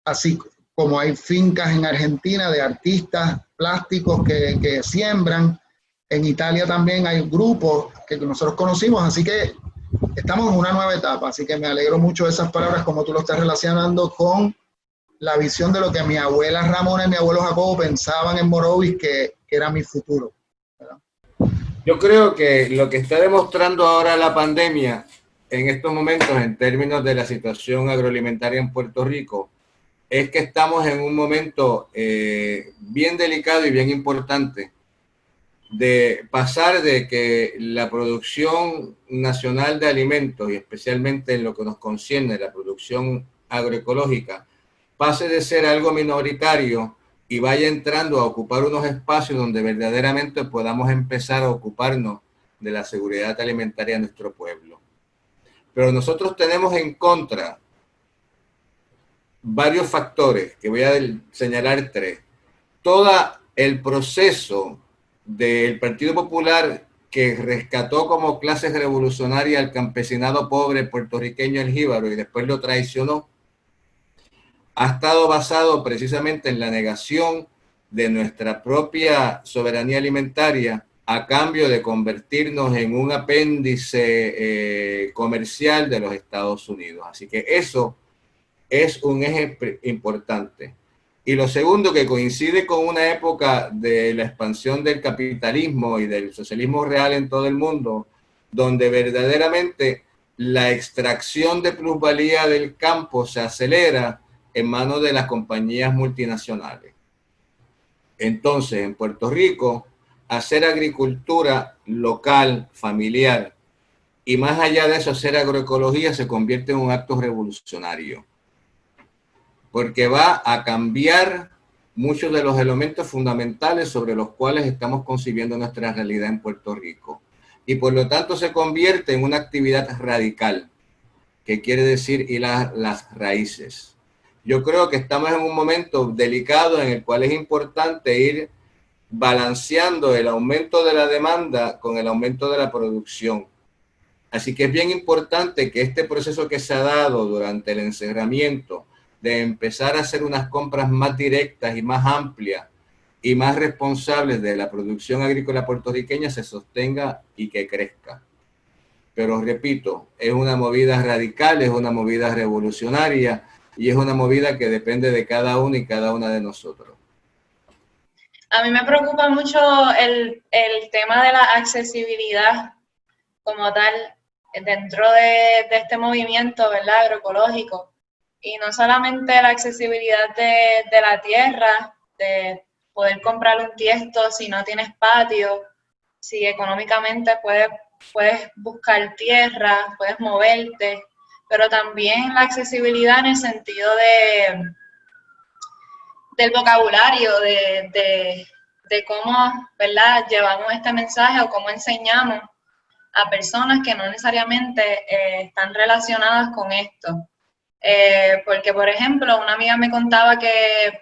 S1: así como hay fincas en Argentina de artistas plásticos que siembran, en Italia también hay grupos que nosotros conocimos, así que estamos en una nueva etapa, así que me alegro mucho de esas palabras, como tú lo estás relacionando con la visión de lo que mi abuela Ramona y mi abuelo Jacobo pensaban en Morovis, que era mi futuro, ¿verdad?
S3: Yo creo que lo que está demostrando ahora la pandemia en estos momentos en términos de la situación agroalimentaria en Puerto Rico es que estamos en un momento bien delicado y bien importante de pasar de que la producción nacional de alimentos y especialmente en lo que nos concierne la producción agroecológica pase de ser algo minoritario y vaya entrando a ocupar unos espacios donde verdaderamente podamos empezar a ocuparnos de la seguridad alimentaria de nuestro pueblo. Pero nosotros tenemos en contra varios factores, que voy a señalar 3. Todo el proceso del Partido Popular que rescató como clase revolucionaria al campesinado pobre puertorriqueño el jíbaro y después lo traicionó, ha estado basado precisamente en la negación de nuestra propia soberanía alimentaria a cambio de convertirnos en un apéndice comercial de los Estados Unidos. Así que eso es un eje importante. Y lo segundo, que coincide con una época de la expansión del capitalismo y del socialismo real en todo el mundo, donde verdaderamente la extracción de plusvalía del campo se acelera en manos de las compañías multinacionales. Entonces, en Puerto Rico, hacer agricultura local, familiar, y más allá de eso, hacer agroecología se convierte en un acto revolucionario, porque va a cambiar muchos de los elementos fundamentales sobre los cuales estamos concibiendo nuestra realidad en Puerto Rico. Y por lo tanto se convierte en una actividad radical, que quiere decir hilar las raíces. Yo creo que estamos en un momento delicado en el cual es importante ir balanceando el aumento de la demanda con el aumento de la producción. Así que es bien importante que este proceso que se ha dado durante el encerramiento, de empezar a hacer unas compras más directas y más amplias y más responsables de la producción agrícola puertorriqueña, se sostenga y que crezca. Pero repito, es una movida radical, es una movida revolucionaria y es una movida que depende de cada uno y cada una de nosotros.
S2: A mí me preocupa mucho el tema de la accesibilidad como tal dentro de este movimiento, ¿verdad?, agroecológico. Y no solamente la accesibilidad de la tierra, de poder comprar un tiesto si no tienes patio, si económicamente puedes buscar tierra, puedes moverte, pero también la accesibilidad en el sentido del vocabulario, de cómo, ¿verdad?, llevamos este mensaje o cómo enseñamos a personas que no necesariamente están relacionadas con esto. Porque, por ejemplo, una amiga me contaba que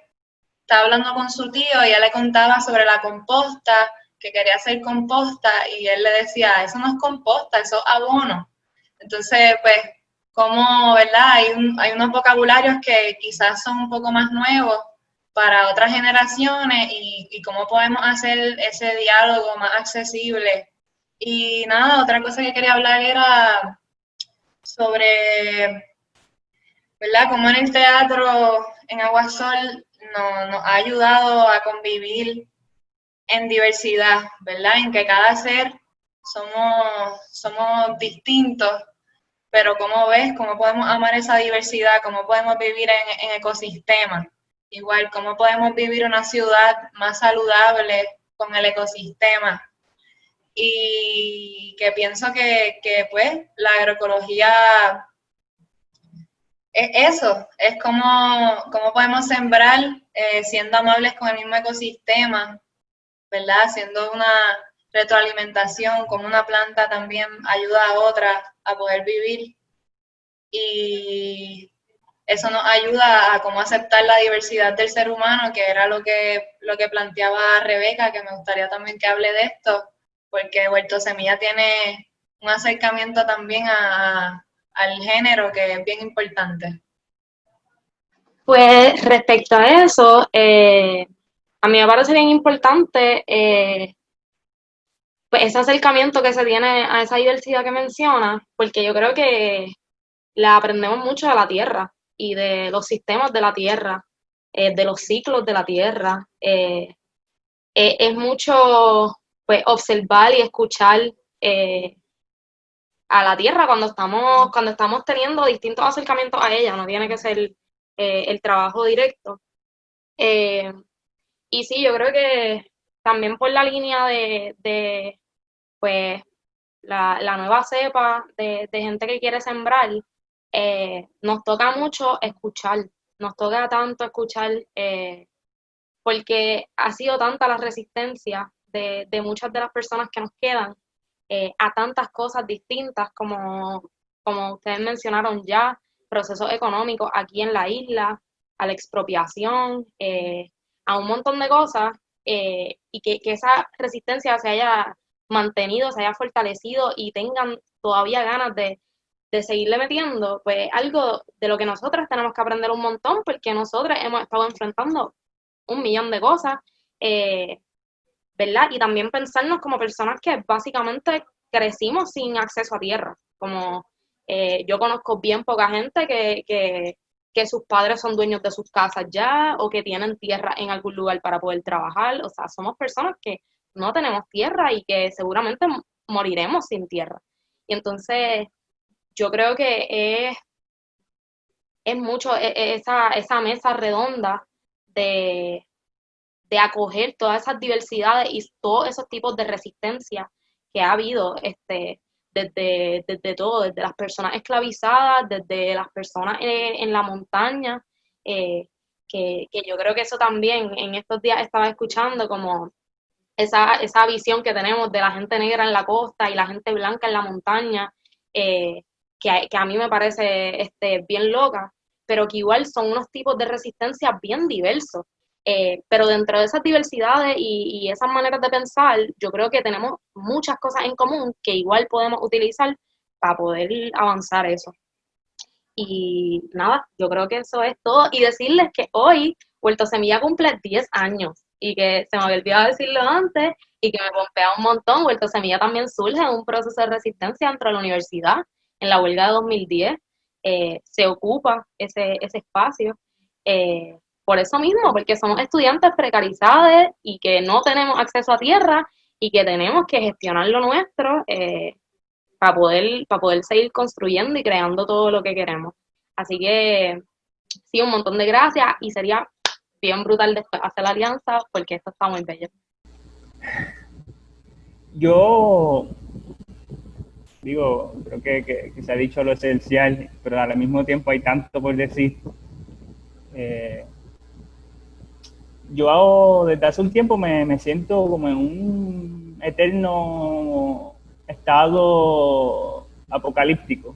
S2: estaba hablando con su tío y ella le contaba sobre la composta, que quería hacer composta, y él le decía, eso no es composta, eso es abono. Entonces, pues, como, ¿verdad? Hay unos vocabularios que quizás son un poco más nuevos para otras generaciones y cómo podemos hacer ese diálogo más accesible. Y nada, otra cosa que quería hablar era sobre, ¿verdad?, cómo en el teatro en Aguasol nos ha ayudado a convivir en diversidad, ¿verdad? En que cada ser somos distintos, pero ¿cómo ves? ¿Cómo podemos amar esa diversidad? ¿Cómo podemos vivir en ecosistemas? Igual, ¿cómo podemos vivir una ciudad más saludable con el ecosistema? Y que pienso que pues, la agroecología es eso, es cómo podemos sembrar siendo amables con el mismo ecosistema, ¿verdad? Haciendo una retroalimentación, como una planta también ayuda a otra a poder vivir. Y eso nos ayuda a cómo aceptar la diversidad del ser humano, que era lo que planteaba Rebeca, que me gustaría también que hable de esto, porque Huerto Semilla tiene un acercamiento también al género que es bien importante.
S6: Pues respecto a eso, a mí me parece bien importante pues ese acercamiento que se tiene a esa diversidad que menciona, porque yo creo que la aprendemos mucho de la tierra y de los sistemas de la tierra, de los ciclos de la tierra. Es mucho pues observar y escuchar a la tierra cuando estamos teniendo distintos acercamientos a ella, no tiene que ser el trabajo directo. Y sí, yo creo que también por la línea de pues la nueva cepa de gente que quiere sembrar, nos toca mucho escuchar, nos toca tanto escuchar porque ha sido tanta la resistencia de muchas de las personas que nos quedan a tantas cosas distintas como ustedes mencionaron ya, procesos económicos aquí en la isla, a la expropiación, a un montón de cosas, y que esa resistencia se haya mantenido, se haya fortalecido y tengan todavía ganas de seguirle metiendo, pues algo de lo que nosotros tenemos que aprender un montón, porque nosotros hemos estado enfrentando 1.000.000 de cosas, ¿verdad? Y también pensarnos como personas que básicamente crecimos sin acceso a tierra, como yo conozco bien poca gente que que sus padres son dueños de sus casas ya o que tienen tierra en algún lugar para poder trabajar. O sea, somos personas que no tenemos tierra y que seguramente moriremos sin tierra. Y entonces yo creo que es mucho esa mesa redonda de acoger todas esas diversidades y todos esos tipos de resistencia que ha habido desde todo, desde las personas esclavizadas, desde las personas en la montaña, que yo creo que eso también en estos días estaba escuchando como esa visión que tenemos de la gente negra en la costa y la gente blanca en la montaña, que a mí me parece bien loca, pero que igual son unos tipos de resistencia bien diversos. Pero dentro de esas diversidades y esas maneras de pensar, yo creo que tenemos muchas cosas en común que igual podemos utilizar para poder avanzar eso. Y nada, yo creo que eso es todo. Y decirles que hoy Huerto Semilla cumple 10 años y que se me había olvidado decirlo antes y que me pompea un montón. Huerto Semilla también surge en un proceso de resistencia dentro de la universidad. En la huelga de 2010 se ocupa ese espacio. Por eso mismo, porque somos estudiantes precarizados y que no tenemos acceso a tierra y que tenemos que gestionar lo nuestro para poder seguir construyendo y creando todo lo que queremos. Así que sí, un montón de gracias y sería bien brutal después hacer la alianza porque esto está muy bello.
S7: Yo digo, creo que se ha dicho lo esencial, pero al mismo tiempo hay tanto por decir. Yo desde hace un tiempo me siento como en un eterno estado apocalíptico.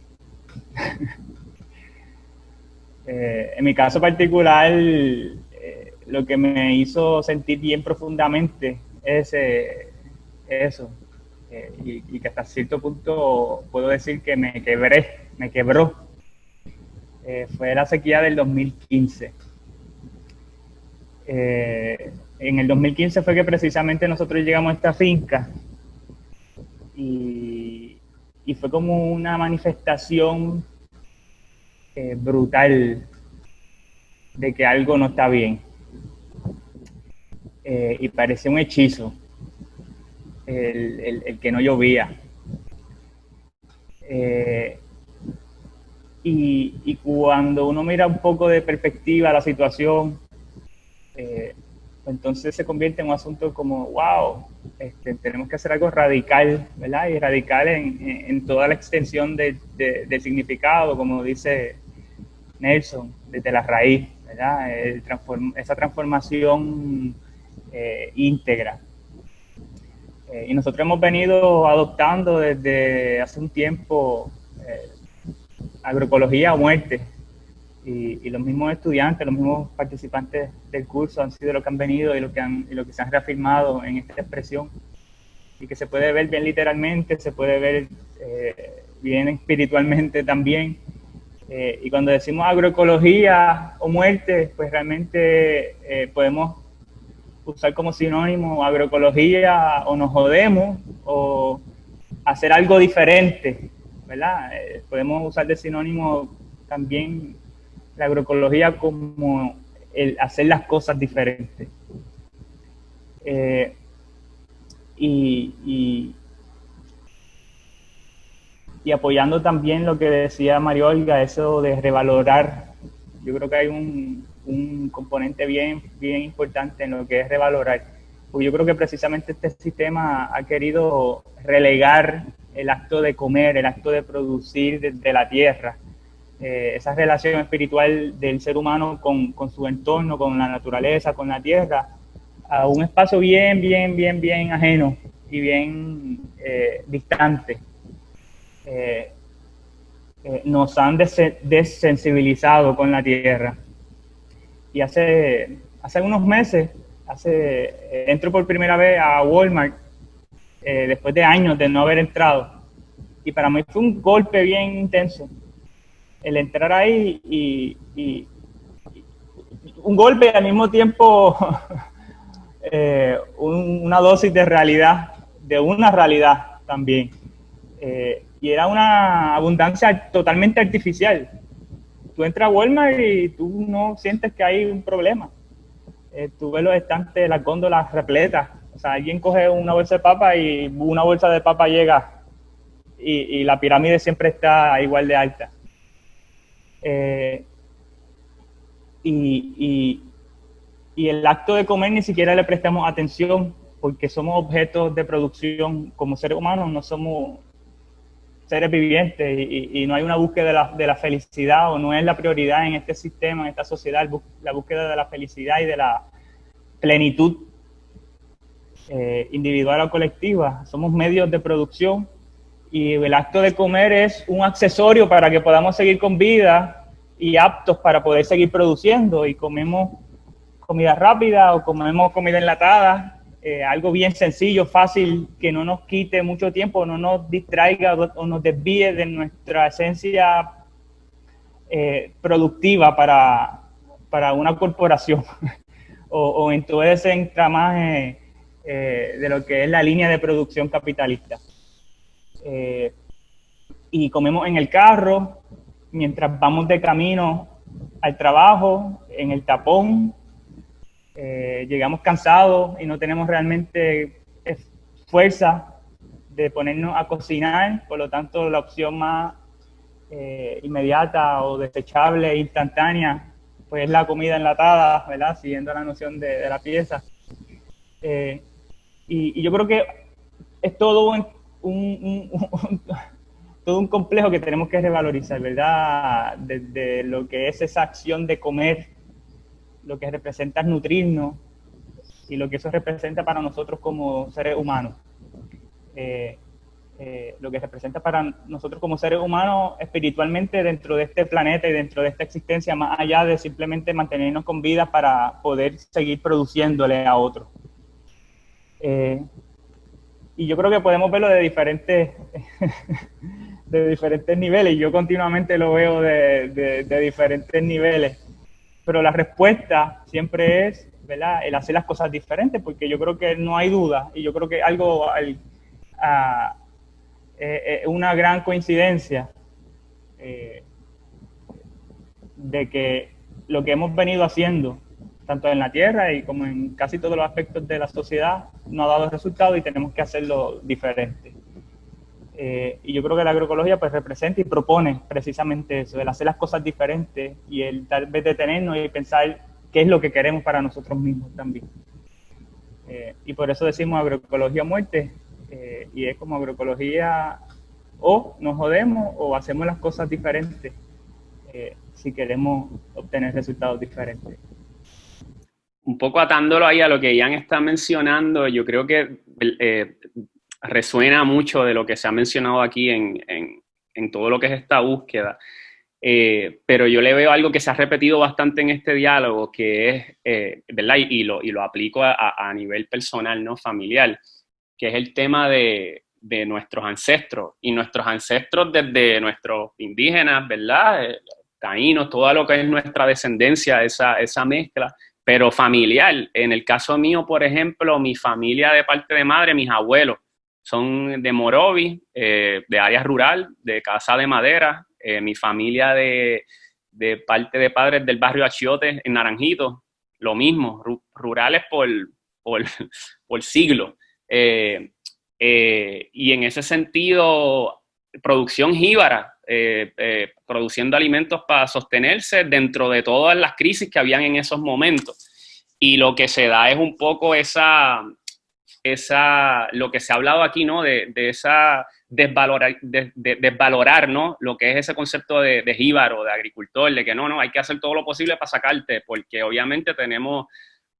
S7: En mi caso particular, lo que me hizo sentir bien profundamente es eso. Y que hasta cierto punto puedo decir que me quebró. Fue la sequía del 2015. En el 2015 fue que precisamente nosotros llegamos a esta finca y fue como una manifestación brutal de que algo no está bien, y parecía un hechizo el que no llovía, y cuando uno mira un poco de perspectiva la situación, entonces se convierte en un asunto como, wow, tenemos que hacer algo radical, ¿verdad? Y radical en toda la extensión del significado, como dice Nelson, desde la raíz, ¿verdad? Esa transformación íntegra. Y nosotros hemos venido adoptando desde hace un tiempo agroecología o muerte. Y los mismos estudiantes, los mismos participantes del curso han sido los que han venido y lo que se han reafirmado en esta expresión, y que se puede ver bien literalmente, se puede ver bien espiritualmente también. Y cuando decimos agroecología o muerte, pues realmente podemos usar como sinónimo agroecología o nos jodemos o hacer algo diferente, ¿verdad? Podemos usar de sinónimo también la agroecología como el hacer las cosas diferentes. Y apoyando también lo que decía María Olga, eso de revalorar. Yo creo que hay un componente bien importante en lo que es revalorar. Porque yo creo que precisamente este sistema ha querido relegar el acto de comer, el acto de producir desde la tierra. Esa relación espiritual del ser humano con su entorno, con la naturaleza, con la tierra, a un espacio bien ajeno y bien distante. Nos han desensibilizado con la tierra. Y hace unos meses, entro por primera vez a Walmart, después de años de no haber entrado. Y para mí fue un golpe bien intenso el entrar ahí y un golpe al mismo tiempo una dosis de realidad, de una realidad también. Y era una abundancia totalmente artificial. tú entras a Walmart y tú no sientes que hay un problema. Tú ves los estantes, las góndolas repletas. O sea, alguien coge una bolsa de papa y una bolsa de papa llega y la pirámide siempre está igual de alta. Y el acto de comer ni siquiera le prestamos atención porque somos objetos de producción. Como seres humanos no somos seres vivientes y no hay una búsqueda de la felicidad, o no es la prioridad en este sistema, en esta sociedad, la búsqueda de la felicidad y de la plenitud individual o colectiva. Somos medios de producción y el acto de comer es un accesorio para que podamos seguir con vida y aptos para poder seguir produciendo, y comemos comida rápida o comemos comida enlatada. Algo bien sencillo, fácil, que no nos quite mucho tiempo, no nos distraiga o nos desvíe de nuestra esencia productiva para una corporación o en todo ese entramaje de lo que es la línea de producción capitalista. Y comemos en el carro, mientras vamos de camino al trabajo, en el tapón. Llegamos cansados y no tenemos realmente fuerza de ponernos a cocinar, por lo tanto la opción más inmediata o desechable e instantánea pues es la comida enlatada, ¿verdad? Siguiendo la noción de la pieza. Y yo creo que es todo todo un complejo que tenemos que revalorizar, ¿verdad? Desde lo que es esa acción de comer, lo que representa nutrirnos y lo que eso representa para nosotros como seres humanos. Lo que representa para nosotros como seres humanos espiritualmente dentro de este planeta y dentro de esta existencia, más allá de simplemente mantenernos con vida para poder seguir produciéndole a otros. Y yo creo que podemos verlo de diferentes niveles. Yo continuamente lo veo de diferentes niveles. Pero la respuesta siempre es, ¿verdad?, el hacer las cosas diferentes, porque yo creo que no hay duda, y yo creo que una gran coincidencia de que lo que hemos venido haciendo, tanto en la Tierra y como en casi todos los aspectos de la sociedad, no ha dado resultado y tenemos que hacerlo diferente. Y yo creo que la agroecología pues representa y propone precisamente eso, el hacer las cosas diferentes y el tal vez detenernos y pensar qué es lo que queremos para nosotros mismos también. Y por eso decimos agroecología muerte, y es como agroecología o nos jodemos o hacemos las cosas diferentes si queremos obtener resultados diferentes.
S5: Un poco atándolo ahí a lo que Ian está mencionando, yo creo que resuena mucho de lo que se ha mencionado aquí en todo lo que es esta búsqueda. Pero yo le veo algo que se ha repetido bastante en este diálogo, que es, ¿verdad? Y lo aplico a nivel personal, ¿no? Familiar, que es el tema de nuestros ancestros. Y nuestros ancestros desde nuestros indígenas, ¿verdad? Taínos, todo lo que es nuestra descendencia, esa mezcla, pero familiar. En el caso mío, por ejemplo, mi familia de parte de madre, mis abuelos, son de Morovi, de área rural, de casa de madera. Mi familia de parte de padres del barrio Achiote, en Naranjito, lo mismo, rurales por siglos. Y en ese sentido, producción jíbara, produciendo alimentos para sostenerse dentro de todas las crisis que habían en esos momentos. Y lo que se da es un poco lo que se ha hablado aquí, ¿no? De esa desvalorar, ¿no? Lo que es ese concepto de jíbaro, de agricultor, de que no, hay que hacer todo lo posible para sacarte, porque obviamente tenemos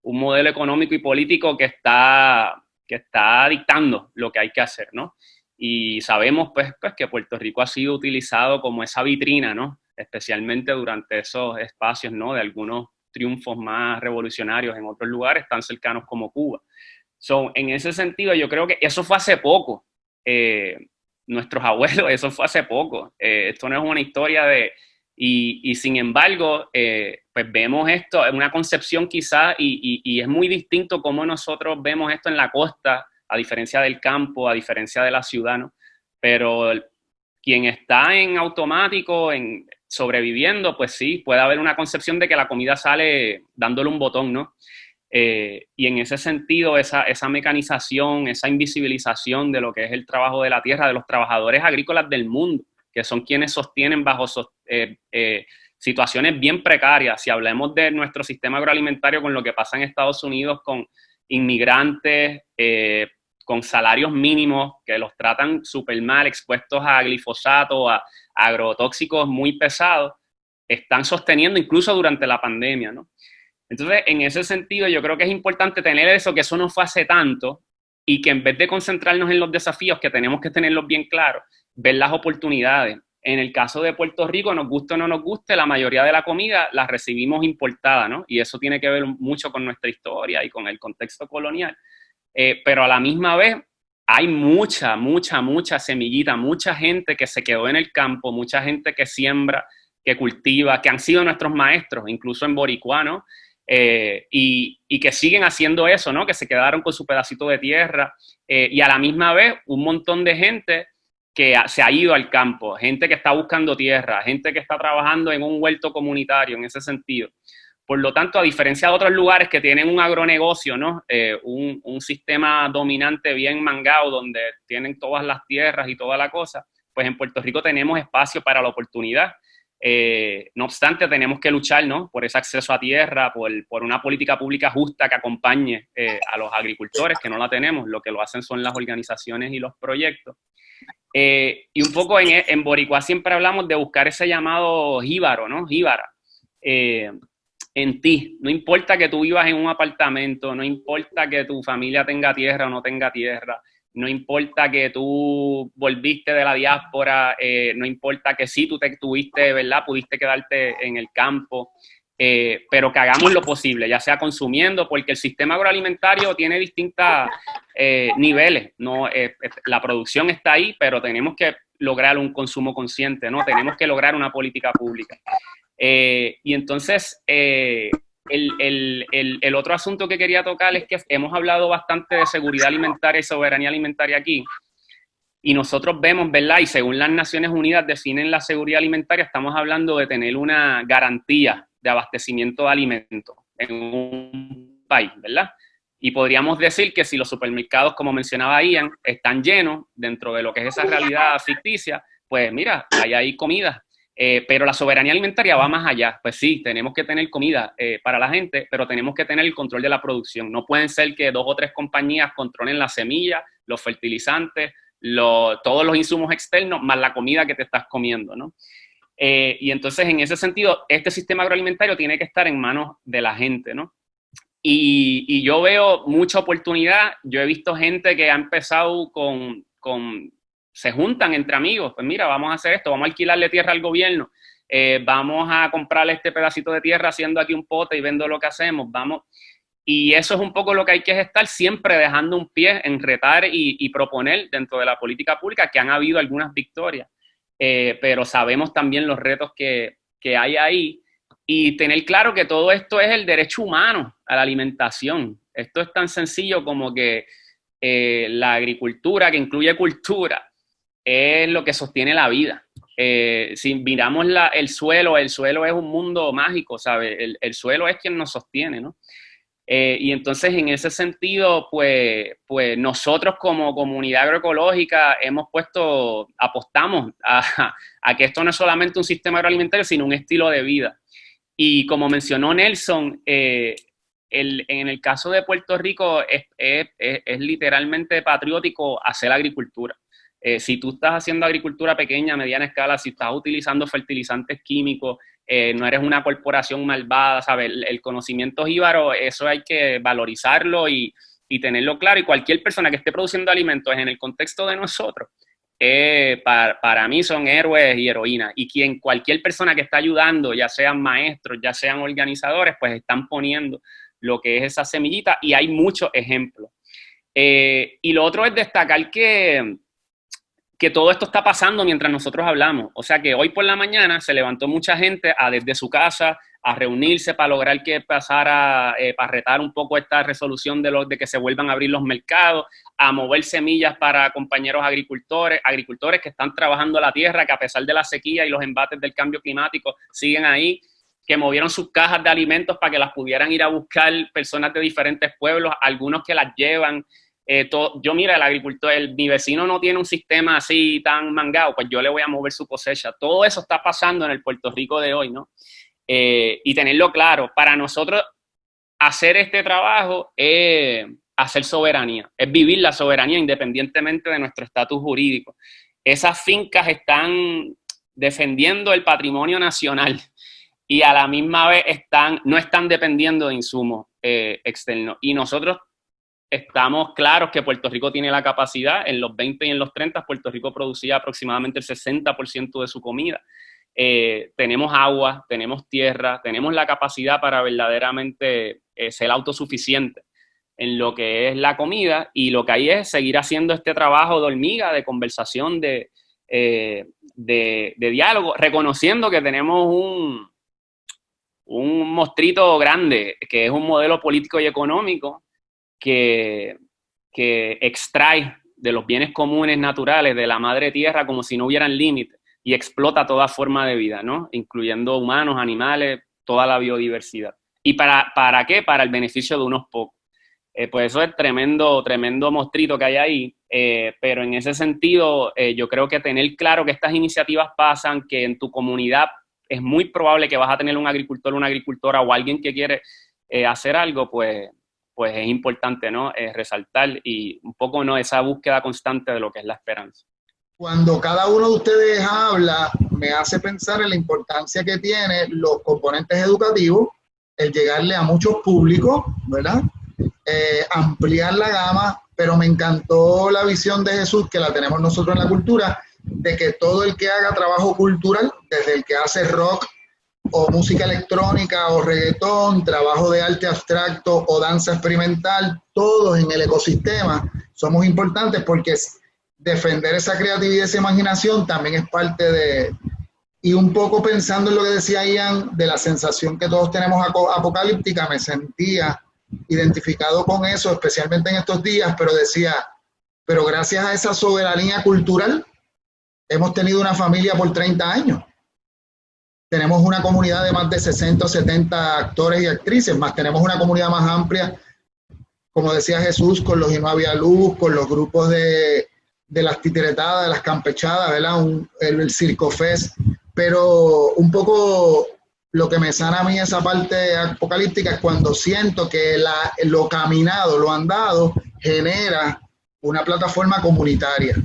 S5: un modelo económico y político que está dictando lo que hay que hacer, ¿no? Y sabemos, pues que Puerto Rico ha sido utilizado como esa vitrina, ¿no? Especialmente durante esos espacios, ¿no? De algunos triunfos más revolucionarios en otros lugares tan cercanos como Cuba. En ese sentido, yo creo que eso fue hace poco. Nuestros abuelos, eso fue hace poco. Esto no es una historia y sin embargo, pues vemos esto, es una concepción quizá, y es muy distinto cómo nosotros vemos esto en la costa, a diferencia del campo, a diferencia de la ciudad, ¿no? Pero quien está en automático, sobreviviendo, pues sí, puede haber una concepción de que la comida sale dándole un botón, ¿no? Y en ese sentido, esa mecanización, esa invisibilización de lo que es el trabajo de la tierra, de los trabajadores agrícolas del mundo, que son quienes sostienen bajo situaciones bien precarias. Si hablemos de nuestro sistema agroalimentario con lo que pasa en Estados Unidos con inmigrantes, con salarios mínimos, que los tratan súper mal, expuestos a glifosato, a agrotóxicos muy pesados, están sosteniendo incluso durante la pandemia, ¿no? Entonces, en ese sentido, yo creo que es importante tener eso, que eso no fue hace tanto, y que en vez de concentrarnos en los desafíos, que tenemos que tenerlos bien claros, ver las oportunidades. En el caso de Puerto Rico, nos guste o no nos guste, la mayoría de la comida la recibimos importada, ¿no? Y eso tiene que ver mucho con nuestra historia y con el contexto colonial. Pero a la misma vez, hay mucha semillita, mucha gente que se quedó en el campo, mucha gente que siembra, que cultiva, que han sido nuestros maestros, incluso en Boricua, ¿no? Y que siguen haciendo eso, ¿no? Que se quedaron con su pedacito de tierra, y a la misma vez un montón de gente que se ha ido al campo, gente que está buscando tierra, gente que está trabajando en un huerto comunitario en ese sentido. Por lo tanto, a diferencia de otros lugares que tienen un agronegocio, ¿no? Un sistema dominante bien mangado donde tienen todas las tierras y toda la cosa, pues en Puerto Rico tenemos espacio para la oportunidad. No obstante, tenemos que luchar, ¿no? Por ese acceso a tierra, por una política pública justa que acompañe a los agricultores, que no la tenemos. Lo que lo hacen son las organizaciones y los proyectos. Y un poco en Boricua siempre hablamos de buscar ese llamado jíbaro, ¿no? Jíbara. En ti. No importa que tú vivas en un apartamento, no importa que tu familia tenga tierra o no tenga tierra, no importa que tú volviste de la diáspora, no importa que sí tú tuviste, ¿verdad? Pudiste quedarte en el campo, pero que hagamos lo posible, ya sea consumiendo, porque el sistema agroalimentario tiene distintos niveles, ¿no? La producción está ahí, pero tenemos que lograr un consumo consciente, ¿no? Tenemos que lograr una política pública. Y entonces, el otro asunto que quería tocar es que hemos hablado bastante de seguridad alimentaria y soberanía alimentaria aquí, y nosotros vemos, ¿verdad? Y según las Naciones Unidas definen la seguridad alimentaria, estamos hablando de tener una garantía de abastecimiento de alimentos en un país, ¿verdad? Y podríamos decir que si los supermercados, como mencionaba Ian, están llenos dentro de lo que es esa realidad ficticia, pues mira, ahí hay comida. Pero la soberanía alimentaria va más allá. Pues sí, tenemos que tener comida para la gente, pero tenemos que tener el control de la producción. No pueden ser que 2 o 3 compañías controlen la semilla, los fertilizantes, todos los insumos externos, más la comida que te estás comiendo, ¿no? Y entonces, en ese sentido, este sistema agroalimentario tiene que estar en manos de la gente, ¿no? Y yo veo mucha oportunidad. Yo he visto gente que ha empezado se juntan entre amigos, pues mira, vamos a hacer esto, vamos a alquilarle tierra al gobierno, vamos a comprarle este pedacito de tierra haciendo aquí un pote y viendo lo que hacemos, vamos. Y eso es un poco lo que hay que estar siempre dejando un pie en retar y proponer dentro de la política pública, que han habido algunas victorias, pero sabemos también los retos que hay ahí, y tener claro que todo esto es el derecho humano a la alimentación. Esto es tan sencillo como que la agricultura, que incluye cultura, es lo que sostiene la vida. Si miramos el suelo es un mundo mágico, ¿sabes? El suelo es quien nos sostiene, ¿no? Y entonces, en ese sentido, pues nosotros como comunidad agroecológica apostamos a que esto no es solamente un sistema agroalimentario, sino un estilo de vida. Y como mencionó Nelson, en el caso de Puerto Rico es literalmente patriótico hacer agricultura. Si tú estás haciendo agricultura pequeña, a mediana escala, si estás utilizando fertilizantes químicos, no eres una corporación malvada, ¿sabes? El conocimiento jíbaro, eso hay que valorizarlo y tenerlo claro. Y cualquier persona que esté produciendo alimentos en el contexto de nosotros, para mí son héroes y heroínas. Y cualquier persona que está ayudando, ya sean maestros, ya sean organizadores, pues están poniendo lo que es esa semillita, y hay muchos ejemplos. Y lo otro es destacar que que todo esto está pasando mientras nosotros hablamos. O sea que hoy por la mañana se levantó mucha gente desde su casa a reunirse para lograr que pasara, para retar un poco esta resolución de que se vuelvan a abrir los mercados, a mover semillas para compañeros agricultores que están trabajando la tierra, que a pesar de la sequía y los embates del cambio climático siguen ahí, que movieron sus cajas de alimentos para que las pudieran ir a buscar personas de diferentes pueblos, algunos que las llevan. Yo, mira, el agricultor, mi vecino no tiene un sistema así tan mangado, pues yo le voy a mover su cosecha. Todo eso está pasando en el Puerto Rico de hoy, ¿no? Y tenerlo claro, para nosotros hacer este trabajo es hacer soberanía, es vivir la soberanía independientemente de nuestro estatus jurídico. Esas fincas están defendiendo el patrimonio nacional y a la misma vez no están dependiendo de insumos externos. Y nosotros estamos claros que Puerto Rico tiene la capacidad, en los 20 y en los 30, Puerto Rico producía aproximadamente el 60% de su comida. Tenemos agua, tenemos tierra, tenemos la capacidad para verdaderamente ser autosuficientes en lo que es la comida, y lo que hay es seguir haciendo este trabajo de hormiga, de conversación, de diálogo, reconociendo que tenemos un monstruito grande, que es un modelo político y económico que extrae de los bienes comunes naturales de la madre tierra como si no hubieran límites y explota toda forma de vida, ¿no? Incluyendo humanos, animales, toda la biodiversidad. ¿Y para qué? Para el beneficio de unos pocos. Pues eso es tremendo monstruito que hay ahí, pero en ese sentido yo creo que tener claro que estas iniciativas pasan, que en tu comunidad es muy probable que vas a tener un agricultor, una agricultora o alguien que quiere hacer algo, pues es importante, ¿no? Resaltar y un poco, ¿no?, esa búsqueda constante de lo que es la esperanza.
S1: Cuando cada uno de ustedes habla, me hace pensar en la importancia que tiene los componentes educativos, el llegarle a muchos públicos, ¿verdad? Ampliar la gama, pero me encantó la visión de Jesús, que la tenemos nosotros en la cultura, de que todo el que haga trabajo cultural, desde el que hace rock o música electrónica o reggaetón, trabajo de arte abstracto o danza experimental, todos en el ecosistema somos importantes, porque defender esa creatividad y esa imaginación también es parte de, y un poco pensando en lo que decía Ian, de la sensación que todos tenemos apocalíptica, me sentía identificado con eso, especialmente en estos días, pero decía, pero gracias a esa soberanía cultural, hemos tenido una familia por 30 años. Tenemos una comunidad de más de 60 o 70 actores y actrices, más tenemos una comunidad más amplia, como decía Jesús, con los Y No Había Luz, con los grupos de las titiretadas, de las campechadas, ¿verdad? El Circo Fest, pero un poco lo que me sana a mí esa parte apocalíptica es cuando siento que lo caminado, lo andado, genera una plataforma comunitaria.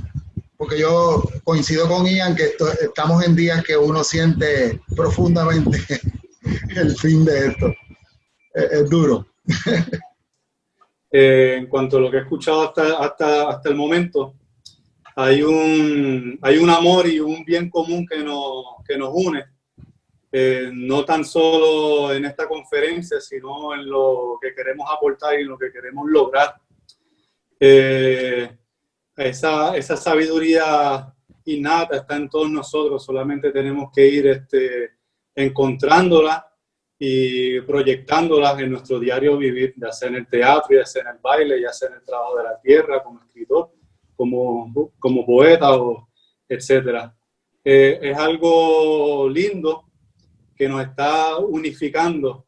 S1: Porque yo coincido con Ian que estamos en días que uno siente profundamente el fin de esto. Es duro.
S8: En cuanto a lo que he escuchado hasta el momento, hay un amor y un bien común que nos une, no tan solo en esta conferencia, sino en lo que queremos aportar y en lo que queremos lograr. Esa sabiduría innata está en todos nosotros, solamente tenemos que ir encontrándola y proyectándolas en nuestro diario vivir, ya sea en el teatro, ya sea en el baile, ya sea en el trabajo de la tierra, como escritor, como poeta, etc. Es algo lindo que nos está unificando, o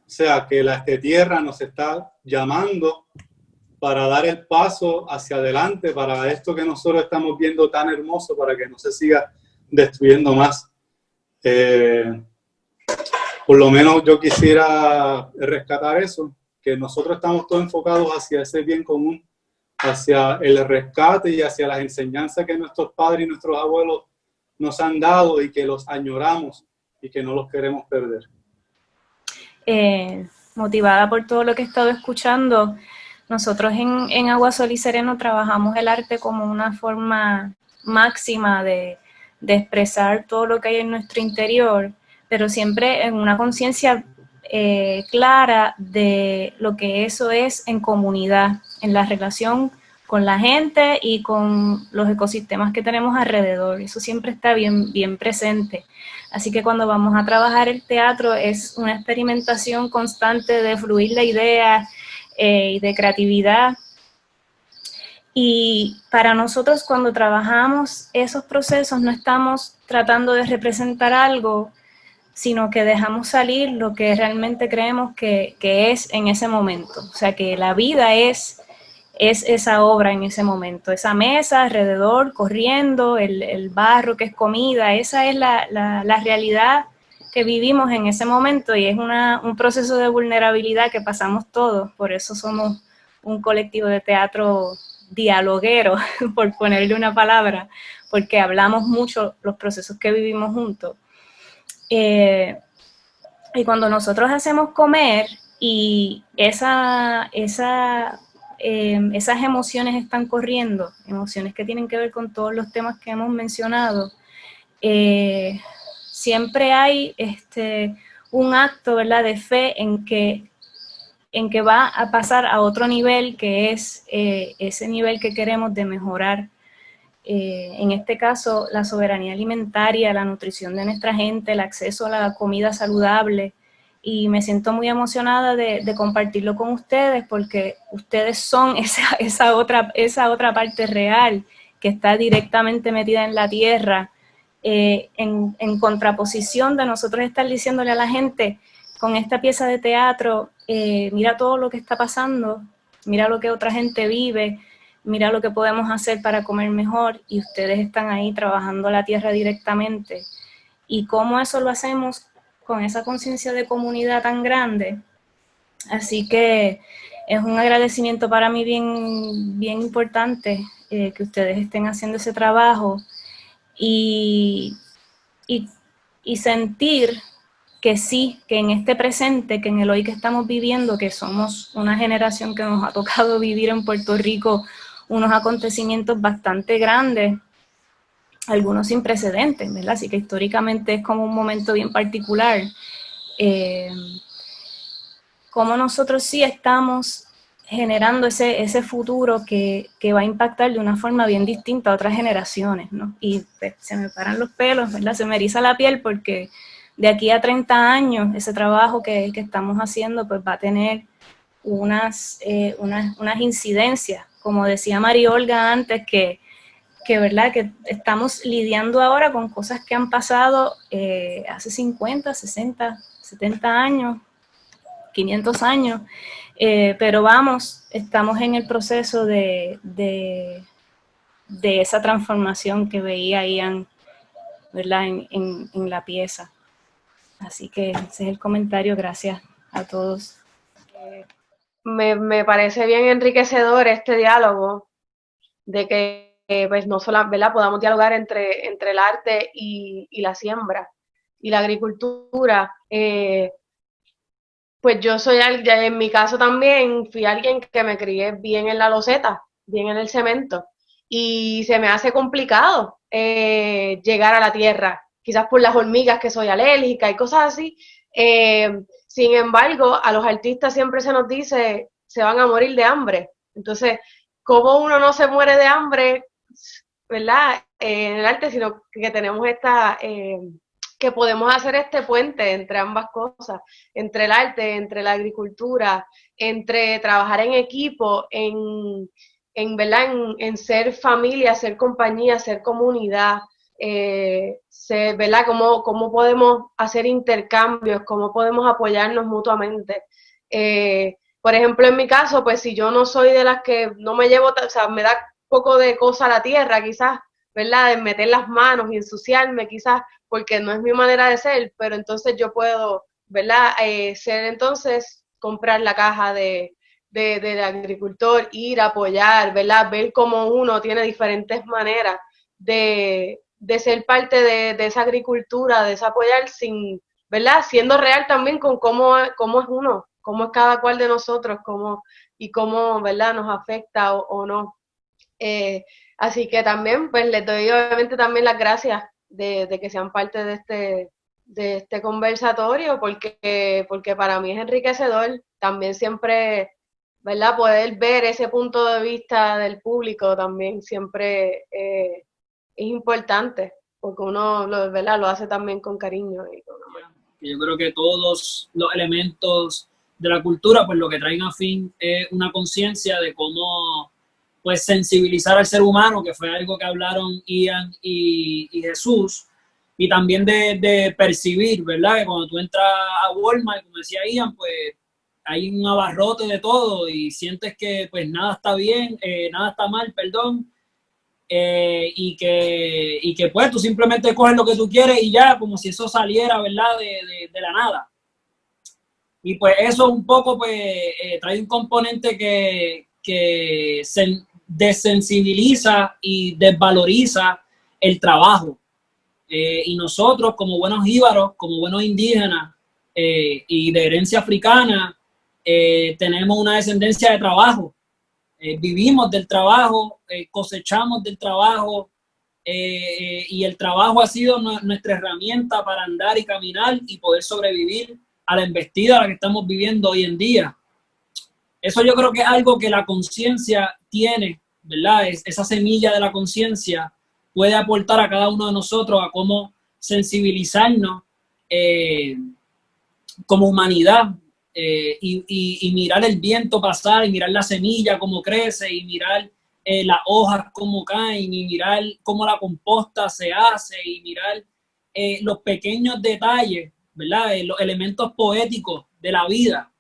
S8: sea, que la tierra nos está llamando para dar el paso hacia adelante, para esto que nosotros estamos viendo tan hermoso, para que no se siga destruyendo más. Por lo menos yo quisiera rescatar eso, que nosotros estamos todos enfocados hacia ese bien común, hacia el rescate y hacia las enseñanzas que nuestros padres y nuestros abuelos nos han dado y que los añoramos y que no los queremos perder.
S10: Motivada por todo lo que he estado escuchando, nosotros en Agua, Sol y Sereno trabajamos el arte como una forma máxima de expresar todo lo que hay en nuestro interior, pero siempre en una conciencia clara de lo que eso es en comunidad, en la relación con la gente y con los ecosistemas que tenemos alrededor. Eso siempre está bien presente. Así que cuando vamos a trabajar el teatro es una experimentación constante de fluir la idea y de creatividad. Y para nosotros cuando trabajamos esos procesos no estamos tratando de representar algo, sino que dejamos salir lo que realmente creemos que es en ese momento. O sea, que la vida es esa obra en ese momento, esa mesa alrededor, corriendo, el barro que es comida, esa es la realidad que vivimos en ese momento y es un proceso de vulnerabilidad que pasamos todos, por eso somos un colectivo de teatro dialoguero, por ponerle una palabra, porque hablamos mucho los procesos que vivimos juntos. Y cuando nosotros hacemos comer y esas emociones están corriendo, emociones que tienen que ver con todos los temas que hemos mencionado, siempre hay un acto, ¿verdad?, de fe en que va a pasar a otro nivel, que es ese nivel que queremos de mejorar. En este caso, la soberanía alimentaria, la nutrición de nuestra gente, el acceso a la comida saludable, y me siento muy emocionada de compartirlo con ustedes porque ustedes son esa otra parte real que está directamente metida en la tierra, en contraposición de nosotros estar diciéndole a la gente con esta pieza de teatro, mira todo lo que está pasando, mira lo que otra gente vive, mira lo que podemos hacer para comer mejor, y ustedes están ahí trabajando la tierra directamente. Y cómo eso lo hacemos con esa conciencia de comunidad tan grande. Así que es un agradecimiento para mí bien importante que ustedes estén haciendo ese trabajo y sentir que sí, que en este presente, que en el hoy que estamos viviendo, que somos una generación que nos ha tocado vivir en Puerto Rico unos acontecimientos bastante grandes, algunos sin precedentes, ¿verdad? Así que históricamente es como un momento bien particular. Como nosotros sí estamos generando ese futuro que va a impactar de una forma bien distinta a otras generaciones, ¿no? Y pues, se me paran los pelos, ¿verdad? Se me eriza la piel porque de aquí a 30 años ese trabajo que estamos haciendo pues va a tener unas incidencias, como decía María Olga antes, que ¿verdad? Que estamos lidiando ahora con cosas que han pasado hace 50, 60, 70 años, 500 años, pero estamos en el proceso de esa transformación que veía Ian, ¿verdad? En la pieza. Así que ese es el comentario. Gracias a todos.
S6: Me parece bien enriquecedor este diálogo de que pues no solo, ¿verdad?, podamos dialogar entre el arte y la siembra y la agricultura. Pues yo soy, en mi caso también, fui alguien que me crié bien en la loseta, bien en el cemento, y se me hace complicado llegar a la tierra, quizás por las hormigas que soy alérgica y cosas así. Sin embargo, a los artistas siempre se nos dice, se van a morir de hambre. Entonces, ¿cómo uno no se muere de hambre, verdad, en el arte, sino que tenemos que podemos hacer este puente entre ambas cosas, entre el arte, entre la agricultura, entre trabajar en equipo, ¿verdad? En ser familia, ser compañía, ser comunidad, ¿verdad? Cómo podemos hacer intercambios, cómo podemos apoyarnos mutuamente. Por ejemplo, en mi caso, pues si yo no soy de las que no me llevo, o sea, me da poco de cosa a la tierra, quizás, ¿verdad? De meter las manos y ensuciarme, quizás, porque no es mi manera de ser, pero entonces yo puedo, ¿verdad? Ser entonces, comprar la caja del agricultor, ir a apoyar, ¿verdad? Ver cómo uno tiene diferentes maneras de ser parte de esa agricultura, de ese apoyar sin, ¿verdad? Siendo real también con cómo es uno, cómo es cada cual de nosotros, cómo, ¿verdad? Nos afecta o no. Así que también, pues les doy obviamente también las gracias de que sean parte de este conversatorio, porque para mí es enriquecedor. También siempre ¿verdad? Poder ver ese punto de vista del público también siempre es importante, porque uno ¿verdad? Lo hace también con cariño y con amor.
S11: Yo creo que todos los elementos de la cultura, pues lo que traen a fin es una conciencia de cómo pues sensibilizar al ser humano, que fue algo que hablaron Ian y Jesús, y también de percibir, ¿verdad? Que cuando tú entras a Walmart, como decía Ian, pues hay un abarrote de todo y sientes que pues nada está bien, nada está mal, perdón, y que pues tú simplemente coges lo que tú quieres y ya, como si eso saliera, ¿verdad? De la nada. Y pues eso un poco pues trae un componente que se desensibiliza y desvaloriza el trabajo. Y nosotros como buenos jíbaros, como buenos indígenas y de herencia africana, tenemos una descendencia de trabajo. Vivimos del trabajo, cosechamos del trabajo, y el trabajo ha sido nuestra herramienta para andar y caminar y poder sobrevivir a la embestida a la que estamos viviendo hoy en día. Eso yo creo que es algo que la conciencia tiene, ¿verdad? Esa semilla de la conciencia puede aportar a cada uno de nosotros a cómo sensibilizarnos como humanidad, y mirar el viento pasar, y mirar la semilla cómo crece, y mirar las hojas cómo caen, y mirar cómo la composta se hace, y mirar los pequeños detalles, ¿verdad? Los elementos poéticos de la vida,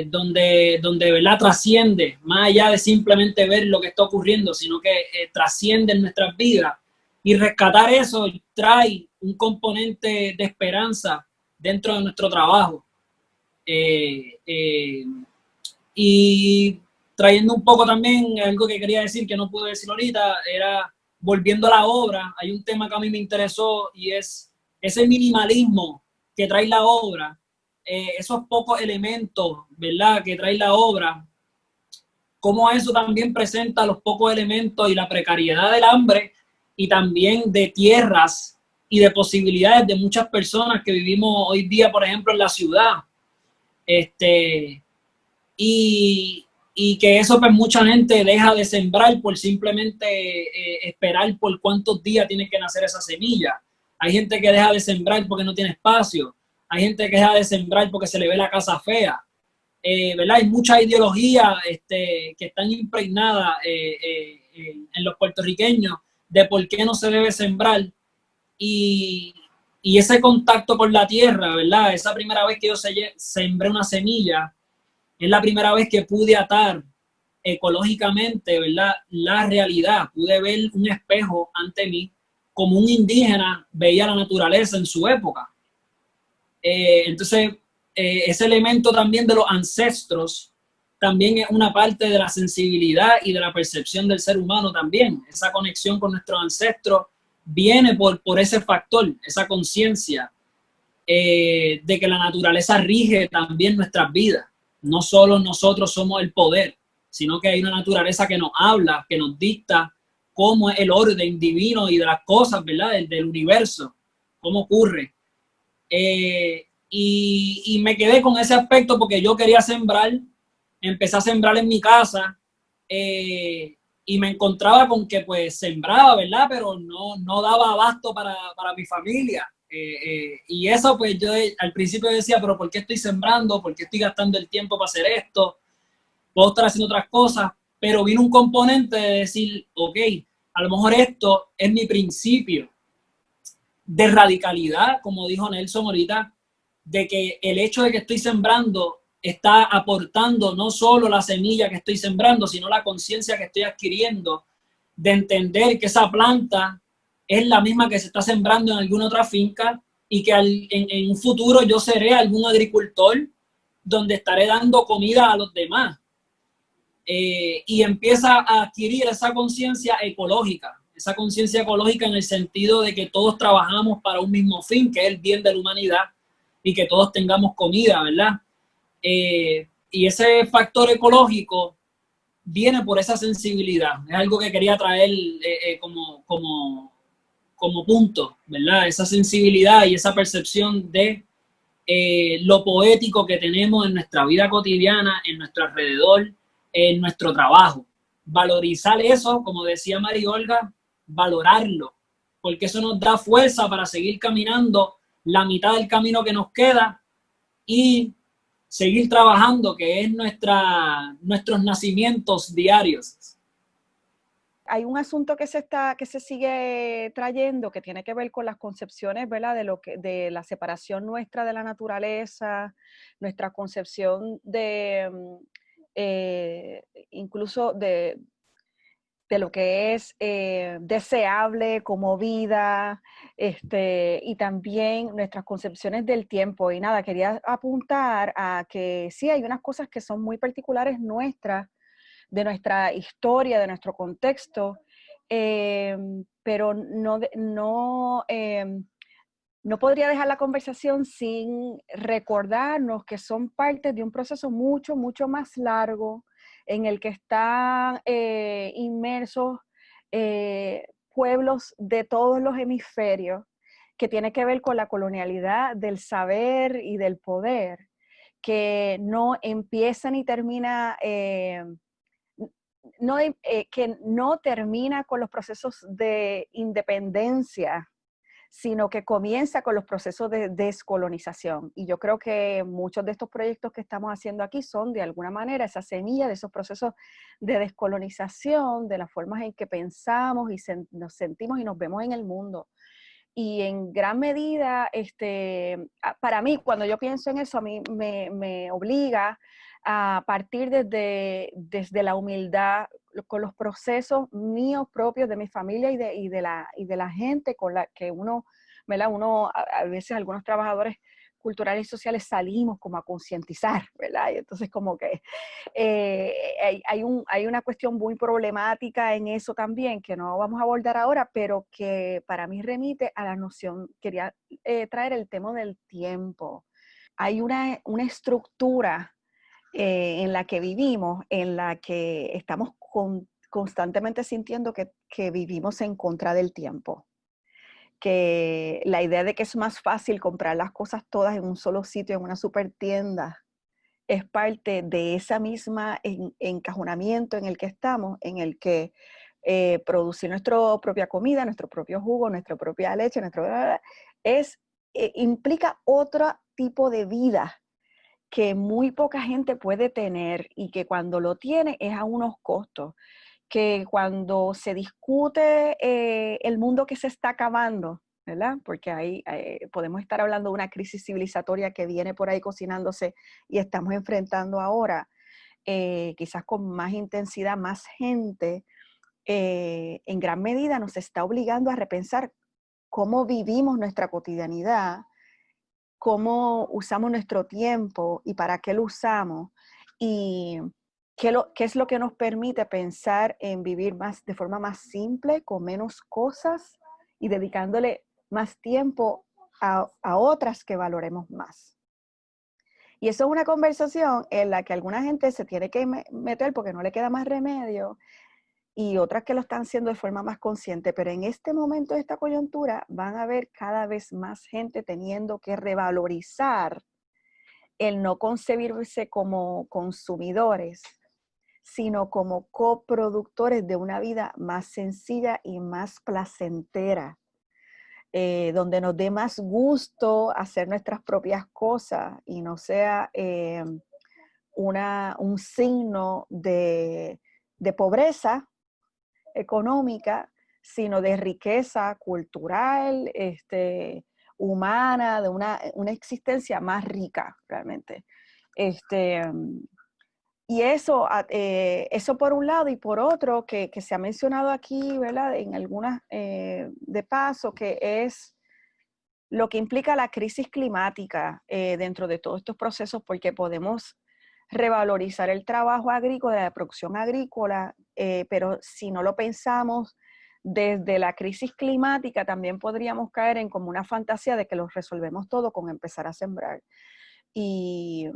S11: donde ¿verdad? Trasciende, más allá de simplemente ver lo que está ocurriendo, sino que trasciende en nuestras vidas, y rescatar eso trae un componente de esperanza dentro de nuestro trabajo. Y trayendo un poco también algo que quería decir que no pude decir ahorita, era volviendo a la obra, hay un tema que a mí me interesó y es ese minimalismo que trae la obra, esos pocos elementos, ¿verdad?, que trae la obra, cómo eso también presenta los pocos elementos y la precariedad del hambre y también de tierras y de posibilidades de muchas personas que vivimos hoy día, por ejemplo, en la ciudad. Y que eso pues mucha gente deja de sembrar por simplemente esperar por cuántos días tiene que nacer esa semilla. Hay gente que deja de sembrar porque no tiene espacio. Hay gente que deja de sembrar porque se le ve la casa fea. ¿Verdad? Hay muchas ideologías que están impregnadas en los puertorriqueños de por qué no se debe sembrar. Y ese contacto con la tierra, ¿verdad? Esa primera vez que yo sembré una semilla, es la primera vez que pude atar ecológicamente, ¿verdad?, la realidad. Pude ver un espejo ante mí, como un indígena veía la naturaleza en su época. Entonces, ese elemento también de los ancestros también es una parte de la sensibilidad y de la percepción del ser humano también. Esa conexión con nuestros ancestros viene por ese factor, esa conciencia de que la naturaleza rige también nuestras vidas. No solo nosotros somos el poder, sino que hay una naturaleza que nos habla, que nos dicta cómo es el orden divino y de las cosas, ¿verdad?, del universo, cómo ocurre. Y me quedé con ese aspecto porque yo quería sembrar, empecé a sembrar en mi casa, y me encontraba con que pues sembraba, ¿verdad?, pero no daba abasto para mi familia. Y eso pues yo al principio decía, pero ¿por qué estoy sembrando? ¿Por qué estoy gastando el tiempo para hacer esto? Puedo estar haciendo otras cosas, pero vino un componente de decir, ok, a lo mejor esto es mi principio de radicalidad, como dijo Nelson ahorita, de que el hecho de que estoy sembrando está aportando no solo la semilla que estoy sembrando, sino la conciencia que estoy adquiriendo de entender que esa planta es la misma que se está sembrando en alguna otra finca y que en un futuro yo seré algún agricultor donde estaré dando comida a los demás. Y empieza a adquirir esa conciencia ecológica en el sentido de que todos trabajamos para un mismo fin, que es el bien de la humanidad y que todos tengamos comida, ¿verdad? Y ese factor ecológico viene por esa sensibilidad. Es algo que quería traer como punto, ¿verdad? Esa sensibilidad y esa percepción de lo poético que tenemos en nuestra vida cotidiana, en nuestro alrededor, en nuestro trabajo. Valorizar eso, como decía María Olga, valorarlo, porque eso nos da fuerza para seguir caminando la mitad del camino que nos queda y seguir trabajando, que es nuestros nacimientos diarios.
S4: Hay un asunto que se sigue trayendo que tiene que ver con las concepciones, ¿verdad? De la separación nuestra de la naturaleza, nuestra concepción de incluso de lo que es deseable como vida, y también nuestras concepciones del tiempo. Y nada, quería apuntar a que sí, hay unas cosas que son muy particulares nuestras, de nuestra historia, de nuestro contexto, pero no podría dejar la conversación sin recordarnos que son parte de un proceso mucho, mucho más largo en el que están inmersos pueblos de todos los hemisferios, que tiene que ver con la colonialidad del saber y del poder, que no empieza ni termina que no termina con los procesos de independencia, sino que comienza con los procesos de descolonización. Y yo creo que muchos de estos proyectos que estamos haciendo aquí son, de alguna manera, esa semilla de esos procesos de descolonización, de las formas en que pensamos y nos sentimos y nos vemos en el mundo. Y en gran medida, para mí, cuando yo pienso en eso, a mí me obliga a partir desde la humildad, con los procesos míos propios, de mi familia y de la gente con la que uno, ¿verdad? A veces algunos trabajadores culturales y sociales salimos como a concientizar, ¿verdad? Y entonces como que hay una cuestión muy problemática en eso también, que no vamos a abordar ahora, pero que para mí remite a la noción, quería traer el tema del tiempo. Hay una estructura en la que vivimos, en la que estamos constantemente sintiendo que vivimos en contra del tiempo. Que la idea de que es más fácil comprar las cosas todas en un solo sitio, en una super tienda, es parte de esa misma encajonamiento en el que estamos, en el que producir nuestra propia comida, nuestro propio jugo, nuestra propia leche, implica otro tipo de vida que muy poca gente puede tener, y que cuando lo tiene es a unos costos, que cuando se discute el mundo que se está acabando, ¿verdad? Porque ahí podemos estar hablando de una crisis civilizatoria que viene por ahí cocinándose y estamos enfrentando ahora, quizás con más intensidad, más gente, en gran medida nos está obligando a repensar cómo vivimos nuestra cotidianidad, cómo usamos nuestro tiempo y para qué lo usamos, y qué es lo que nos permite pensar en vivir de forma más simple, con menos cosas, y dedicándole más tiempo a otras que valoremos más. Y eso es una conversación en la que alguna gente se tiene que meter porque no le queda más remedio, y otras que lo están haciendo de forma más consciente. Pero en este momento de esta coyuntura van a haber cada vez más gente teniendo que revalorizar el no concebirse como consumidores, sino como coproductores de una vida más sencilla y más placentera, donde nos dé más gusto hacer nuestras propias cosas y no sea un signo de pobreza económica, sino de riqueza cultural, humana, de una existencia más rica realmente. Y eso por un lado, y por otro, que se ha mencionado aquí, ¿verdad? En algunas de paso, que es lo que implica la crisis climática dentro de todos estos procesos, porque podemos revalorizar el trabajo agrícola, la producción agrícola, pero si no lo pensamos desde la crisis climática, también podríamos caer en como una fantasía de que lo resolvemos todo con empezar a sembrar. Y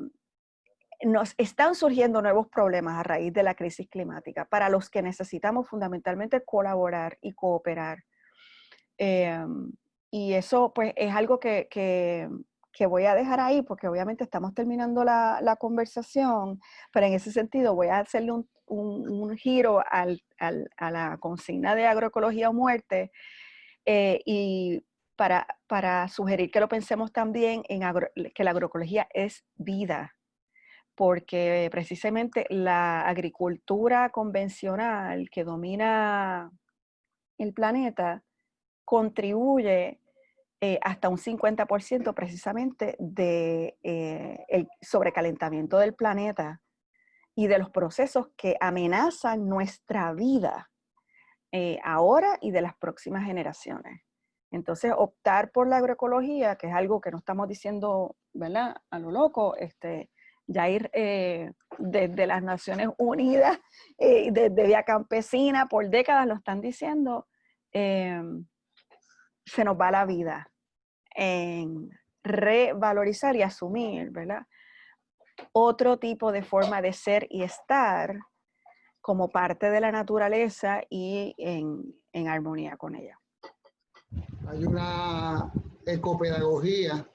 S4: nos están surgiendo nuevos problemas a raíz de la crisis climática, para los que necesitamos fundamentalmente colaborar y cooperar. Y eso pues es algo que que voy a dejar ahí, porque obviamente estamos terminando la conversación, pero en ese sentido voy a hacerle un giro a la consigna de agroecología o muerte, y para sugerir que lo pensemos también en que la agroecología es vida, porque precisamente la agricultura convencional que domina el planeta contribuye hasta un 50% precisamente de el sobrecalentamiento del planeta y de los procesos que amenazan nuestra vida ahora y de las próximas generaciones. Entonces, optar por la agroecología, que es algo que no estamos diciendo, ¿verdad?, a lo loco, ya ir desde las Naciones Unidas, desde Vía Campesina, por décadas lo están diciendo, se nos va la vida en revalorizar y asumir, ¿verdad?, otro tipo de forma de ser y estar como parte de la naturaleza y en armonía con ella.
S1: Hay una ecopedagogía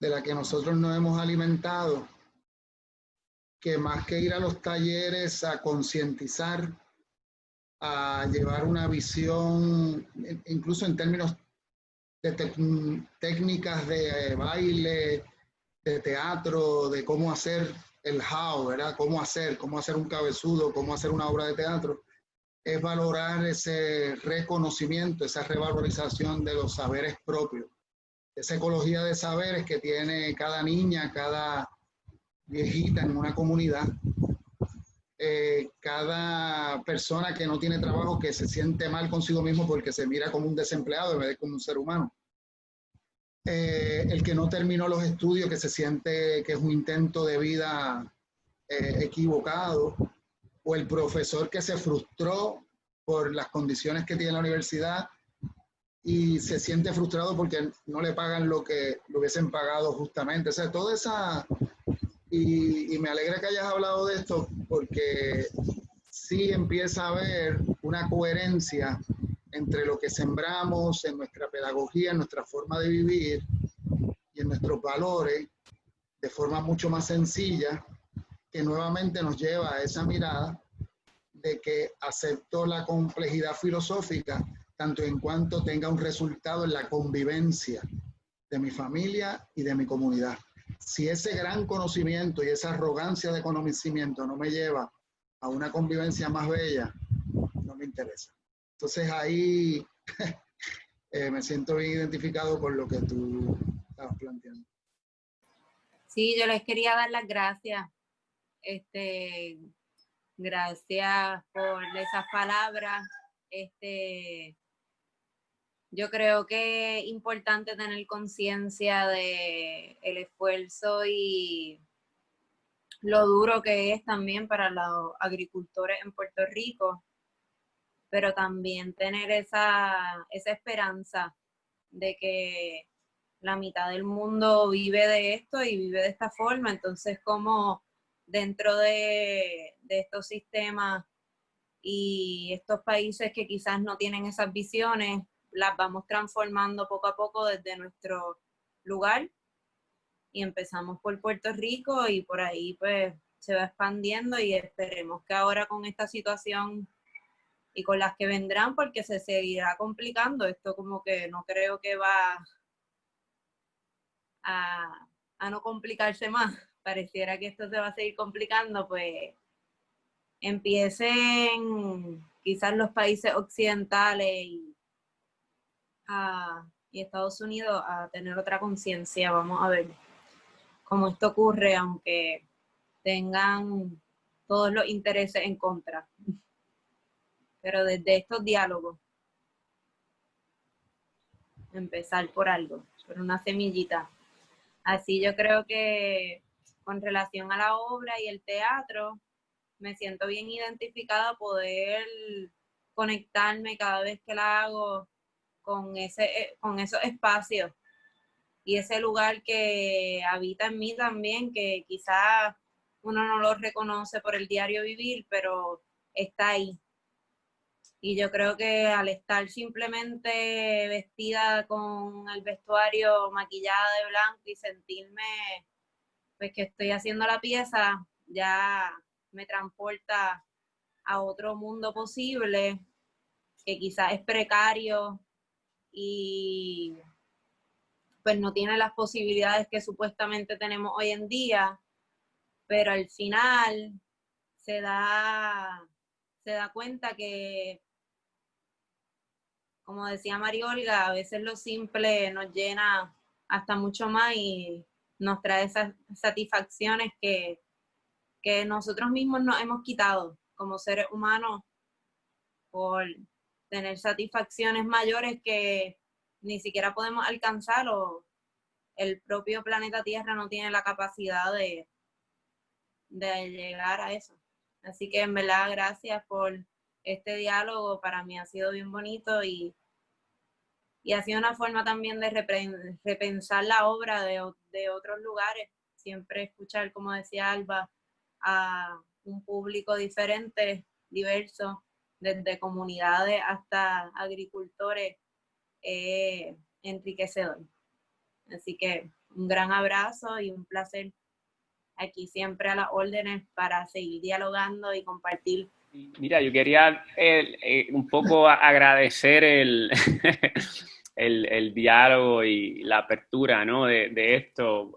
S1: de la que nosotros nos hemos alimentado, que más que ir a los talleres a concientizar, a llevar una visión, incluso en términos de técnicas de baile, de teatro, de cómo hacer el how, ¿verdad? Cómo hacer un cabezudo, cómo hacer una obra de teatro, es valorar ese reconocimiento, esa revalorización de los saberes propios, esa ecología de saberes que tiene cada niña, cada viejita en una comunidad, cada persona que no tiene trabajo, que se siente mal consigo mismo porque se mira como un desempleado en vez de como un ser humano. El que no terminó los estudios, que se siente que es un intento de vida equivocado, o el profesor que se frustró por las condiciones que tiene la universidad y se siente frustrado porque no le pagan lo que le hubiesen pagado justamente. O sea, toda esa... Y me alegra que hayas hablado de esto, porque sí empieza a haber una coherencia entre lo que sembramos en nuestra pedagogía, en nuestra forma de vivir y en nuestros valores, de forma mucho más sencilla, que nuevamente nos lleva a esa mirada de que acepto la complejidad filosófica tanto en cuanto tenga un resultado en la convivencia de mi familia y de mi comunidad. Si ese gran conocimiento y esa arrogancia de conocimiento no me lleva a una convivencia más bella, no me interesa. Entonces ahí me siento bien identificado con lo que tú estabas planteando.
S12: Sí, yo les quería dar las gracias. Gracias por esas palabras. Yo creo que es importante tener conciencia de el esfuerzo y lo duro que es también para los agricultores en Puerto Rico, pero también tener esa esperanza de que la mitad del mundo vive de esto y vive de esta forma. Entonces, como dentro de estos sistemas y estos países que quizás no tienen esas visiones, las vamos transformando poco a poco desde nuestro lugar y empezamos por Puerto Rico y por ahí pues se va expandiendo y esperemos que ahora con esta situación y con las que vendrán, porque se seguirá complicando, esto como que no creo que va a no complicarse más, pareciera que esto se va a seguir complicando, pues empiecen quizás los países occidentales y Estados Unidos a tener otra conciencia. Vamos a ver cómo esto ocurre, aunque tengan todos los intereses en contra. Pero desde estos diálogos, empezar por algo, por una semillita. Así yo creo que con relación a la obra y el teatro, me siento bien identificada a poder conectarme cada vez que la hago con esos espacios y ese lugar que habita en mí también, que quizás uno no lo reconoce por el diario vivir, pero está ahí. Y yo creo que al estar simplemente vestida con el vestuario maquillada de blanco y sentirme pues que estoy haciendo la pieza, ya me transporta a otro mundo posible que quizás es precario y pues no tiene las posibilidades que supuestamente tenemos hoy en día, pero al final se da cuenta que, como decía María Olga, a veces lo simple nos llena hasta mucho más y nos trae esas satisfacciones que nosotros mismos nos hemos quitado como seres humanos por tener satisfacciones mayores que ni siquiera podemos alcanzar o el propio planeta Tierra no tiene la capacidad de llegar a eso. Así que en verdad gracias por este diálogo, para mí ha sido bien bonito y ha sido una forma también de repensar la obra de otros lugares, siempre escuchar, como decía Alba, a un público diferente, diverso, desde comunidades hasta agricultores, enriquecedor. Así que un gran abrazo y un placer aquí siempre a las órdenes para seguir dialogando y compartir.
S5: Mira, yo quería un poco agradecer el diálogo y la apertura, ¿no? de esto.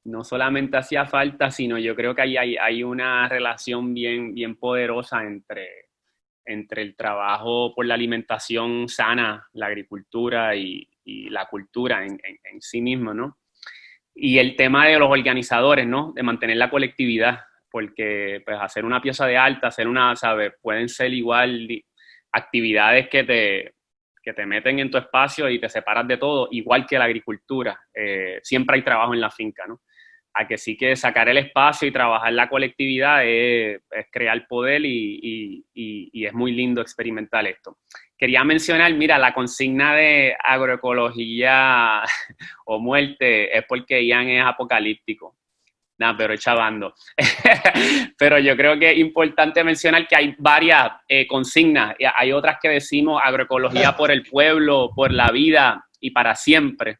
S5: No solamente hacía falta, sino yo creo que hay una relación bien poderosa entre el trabajo por la alimentación sana, la agricultura y la cultura en sí mismo, ¿no? Y el tema de los organizadores, ¿no? De mantener la colectividad, porque pues hacer una pieza de arte, ¿sabes? Pueden ser igual actividades que te meten en tu espacio y te separas de todo, igual que la agricultura. Siempre hay trabajo en la finca, ¿no? A que sí que sacar el espacio y trabajar la colectividad es crear poder y es muy lindo experimentar esto. Quería mencionar, mira, la consigna de agroecología o muerte es porque Ian es apocalíptico. Nada, pero chavando. Pero yo creo que es importante mencionar que hay varias consignas. Hay otras que decimos agroecología por el pueblo, por la vida y para siempre.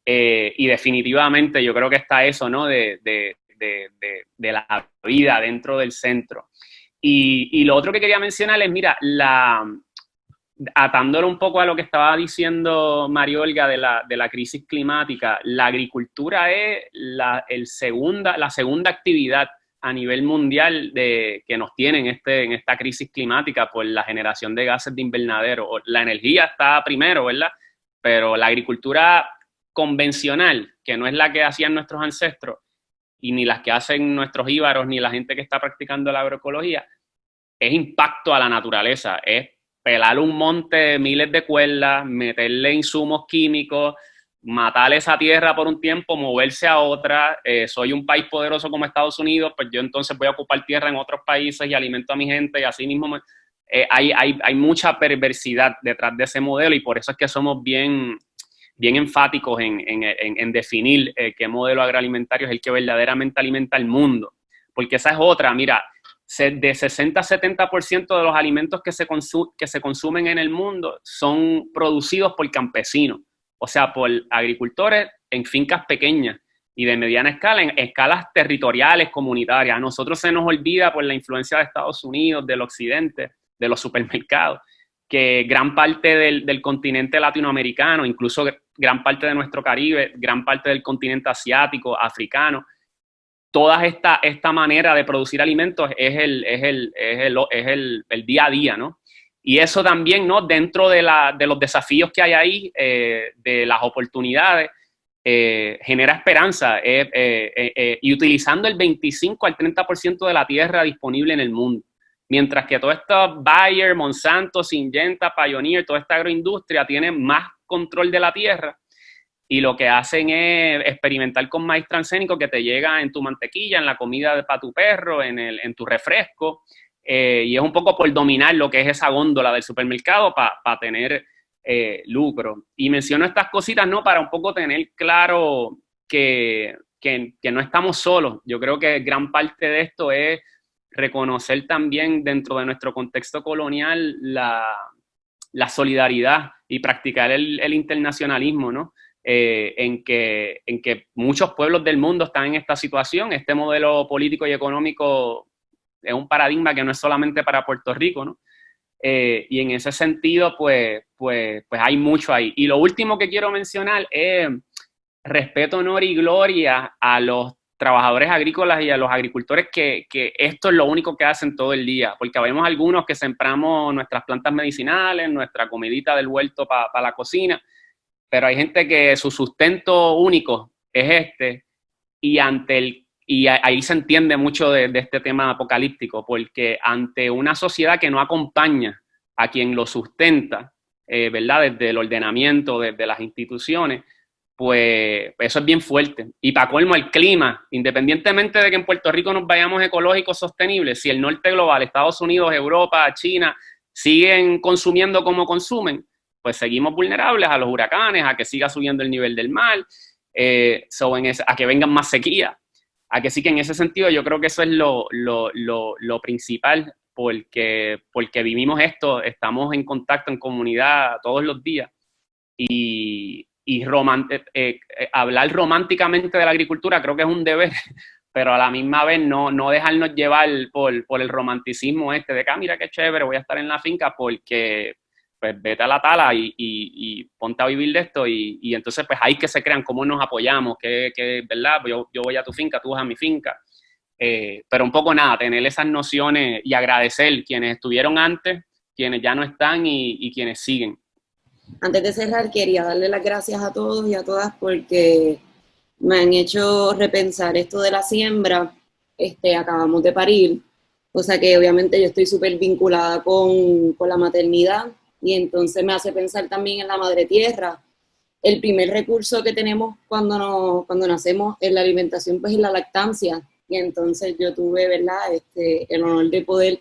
S5: Y definitivamente yo creo que está eso, ¿no? De la vida dentro del centro. Y lo otro que quería mencionar es, mira, atándolo un poco a lo que estaba diciendo María Olga de la crisis climática, la agricultura es la segunda actividad a nivel mundial que nos tiene en esta crisis climática por la generación de gases de invernadero. La energía está primero, ¿verdad? Pero la agricultura convencional, que no es la que hacían nuestros ancestros, y ni las que hacen nuestros íbaros, ni la gente que está practicando la agroecología, es impacto a la naturaleza, es pelar un monte de miles de cuerdas, meterle insumos químicos, matar esa tierra por un tiempo, moverse a otra. Soy un país poderoso como Estados Unidos, pues yo entonces voy a ocupar tierra en otros países y alimento a mi gente y así mismo hay mucha perversidad detrás de ese modelo y por eso es que somos bien enfáticos en definir qué modelo agroalimentario es el que verdaderamente alimenta al mundo. Porque esa es otra, mira, de 60 a 70% de los alimentos que se consumen en el mundo son producidos por campesinos, o sea, por agricultores en fincas pequeñas y de mediana escala, en escalas territoriales, comunitarias. A nosotros se nos olvida por la influencia de Estados Unidos, del occidente, de los supermercados, que gran parte del continente latinoamericano, incluso gran parte de nuestro Caribe, gran parte del continente asiático, africano, toda esta manera de producir alimentos es el día a día, ¿no? Y eso también, ¿no? Dentro de los desafíos que hay ahí, de las oportunidades, genera esperanza. Y utilizando el 25 al 30% de la tierra disponible en el mundo. Mientras que todo esto, Bayer, Monsanto, Syngenta, Pioneer, toda esta agroindustria tiene más control de la tierra y lo que hacen es experimentar con maíz transgénico que te llega en tu mantequilla, en la comida para tu perro, en tu refresco, y es un poco por dominar lo que es esa góndola del supermercado para tener lucro. Y menciono estas cositas, ¿no? Para un poco tener claro que no estamos solos. Yo creo que gran parte de esto es reconocer también dentro de nuestro contexto colonial la solidaridad y practicar el internacionalismo, ¿no? En que muchos pueblos del mundo están en esta situación. Este modelo político y económico es un paradigma que no es solamente para Puerto Rico, ¿no? Y en ese sentido, pues hay mucho ahí. Y lo último que quiero mencionar es respeto, honor y gloria a los trabajadores agrícolas y a los agricultores que esto es lo único que hacen todo el día, porque vemos algunos que sembramos nuestras plantas medicinales, nuestra comidita del huerto para la cocina, pero hay gente que su sustento único es este, y ahí se entiende mucho de este tema apocalíptico, porque ante una sociedad que no acompaña a quien lo sustenta, ¿verdad? Desde el ordenamiento, desde las instituciones, pues eso es bien fuerte. Y para colmo, el clima, independientemente de que en Puerto Rico nos vayamos ecológicos sostenibles, si el norte global, Estados Unidos, Europa, China, siguen consumiendo como consumen, pues seguimos vulnerables a los huracanes, a que siga subiendo el nivel del mar, a que vengan más sequías, a que sí que en ese sentido yo creo que eso es lo principal, porque vivimos esto, estamos en contacto, en comunidad todos los días, y hablar románticamente de la agricultura creo que es un deber, pero a la misma vez no dejarnos llevar por el romanticismo de que, mira qué chévere, voy a estar en la finca, porque pues vete a la tala y ponte a vivir de esto, y entonces pues ahí que se crean cómo nos apoyamos, que ¿verdad? Yo voy a tu finca, tú vas a mi finca, pero un poco nada, tener esas nociones y agradecer quienes estuvieron antes, quienes ya no están y quienes siguen.
S13: Antes de cerrar, quería darle las gracias a todos y a todas porque me han hecho repensar esto de la siembra. Acabamos de parir, o sea que obviamente yo estoy súper vinculada con la maternidad, y entonces me hace pensar también en la madre tierra. El primer recurso que tenemos cuando nacemos en la alimentación pues es la lactancia, y entonces yo tuve, ¿verdad?, el honor de poder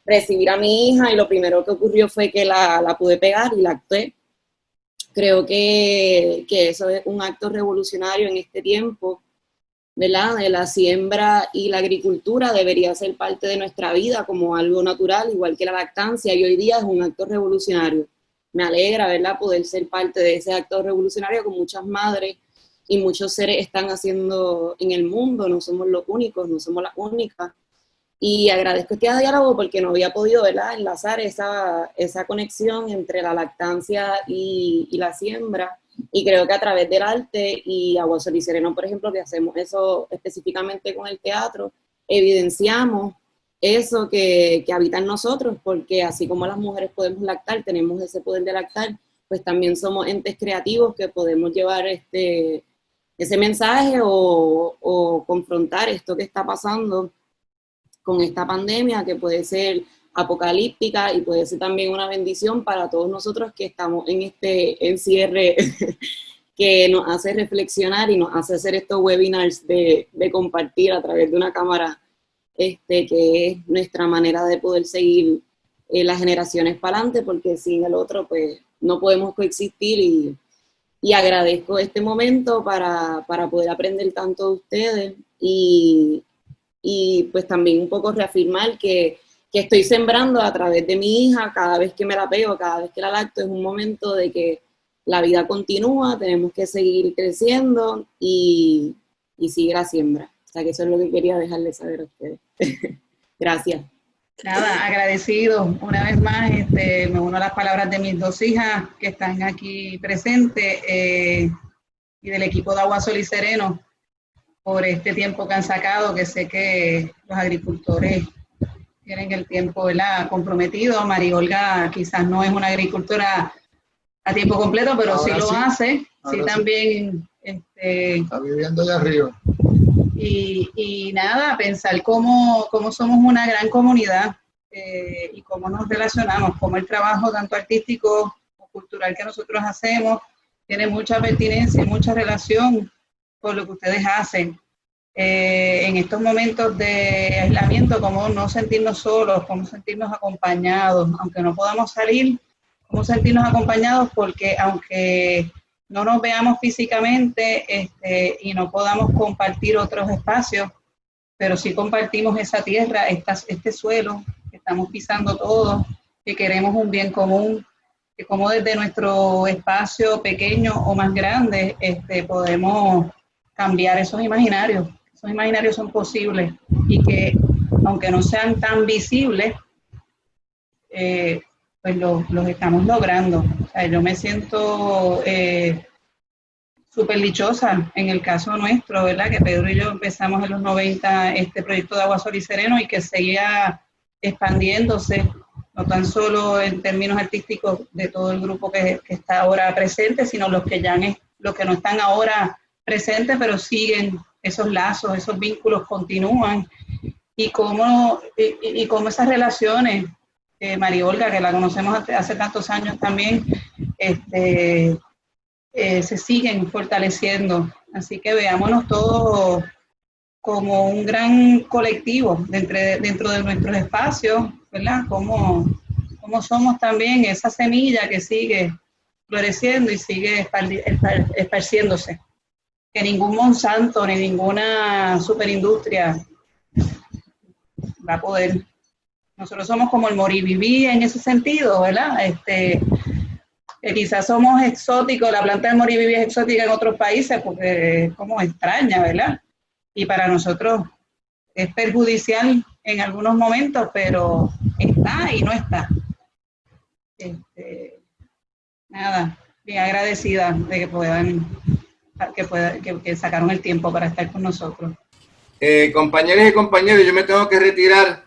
S13: recibir a mi hija, y lo primero que ocurrió fue que la pude pegar y lacté. Creo que eso es un acto revolucionario en este tiempo, ¿verdad? De la siembra, y la agricultura debería ser parte de nuestra vida como algo natural, igual que la lactancia, y hoy día es un acto revolucionario. Me alegra, ¿verdad?, poder ser parte de ese acto revolucionario con muchas madres y muchos seres están haciendo en el mundo. No somos los únicos, no somos las únicas. Y agradezco este diálogo porque no había podido, ¿verdad?, enlazar esa conexión entre la lactancia y la siembra. Y creo que a través del arte y Aguasol y Sereno, por ejemplo, que hacemos eso específicamente con el teatro, evidenciamos eso que habita en nosotros, porque así como las mujeres podemos lactar, tenemos ese poder de lactar, pues también somos entes creativos que podemos llevar ese mensaje o confrontar esto que está pasando con esta pandemia, que puede ser apocalíptica y puede ser también una bendición para todos nosotros que estamos en este encierre que nos hace reflexionar y nos hace hacer estos webinars de compartir a través de una cámara, que es nuestra manera de poder seguir las generaciones para adelante, porque sin el otro pues no podemos coexistir, y agradezco este momento para poder aprender tanto de ustedes y pues también un poco reafirmar que estoy sembrando a través de mi hija. Cada vez que me la pego, cada vez que la lacto, es un momento de que la vida continúa, tenemos que seguir creciendo y sigue la siembra. O sea que eso es lo que quería dejarles saber a ustedes. Gracias.
S14: Nada, agradecido una vez más, me uno a las palabras de mis dos hijas que están aquí presentes y del equipo de Aguasol y Sereno por este tiempo que han sacado, que sé que los agricultores tienen el tiempo, ¿verdad?, comprometido. María Olga quizás no es una agricultora a tiempo completo, pero ahora sí lo hace. Sí, también.
S1: Está viviendo allá arriba.
S14: Y nada, pensar cómo somos una gran comunidad y cómo nos relacionamos, cómo el trabajo tanto artístico como cultural que nosotros hacemos tiene mucha pertinencia y mucha relación con lo que ustedes hacen. En estos momentos de aislamiento, cómo no sentirnos solos, cómo sentirnos acompañados, aunque no podamos salir, cómo sentirnos acompañados, porque aunque no nos veamos físicamente y no podamos compartir otros espacios, pero sí compartimos esa tierra, este suelo que estamos pisando todos, que queremos un bien común, que como desde nuestro espacio pequeño o más grande podemos cambiar esos imaginarios. Esos imaginarios son posibles y que, aunque no sean tan visibles, pues los estamos logrando. O sea, yo me siento súper dichosa en el caso nuestro, ¿verdad? Que Pedro y yo empezamos en los 90 este proyecto de Agua, Sol y Sereno y que seguía expandiéndose, no tan solo en términos artísticos de todo el grupo que está ahora presente, sino los que no están ahora presentes, pero siguen esos lazos, esos vínculos continúan, y cómo esas relaciones, María Olga, que la conocemos hace tantos años también, se siguen fortaleciendo. Así que veámonos todos como un gran colectivo dentro de nuestros espacios, ¿verdad? Como somos también esa semilla que sigue floreciendo y sigue esparciéndose. Que ningún Monsanto ni ninguna superindustria va a poder. Nosotros somos como el moribibí en ese sentido, ¿verdad? Quizás somos exóticos, la planta del moribibí es exótica en otros países porque es como extraña, ¿verdad? Y para nosotros es perjudicial en algunos momentos, pero está y no está. Nada, bien agradecida de que sacaron el tiempo para estar con nosotros.
S3: Compañeras y compañeros, yo me tengo que retirar,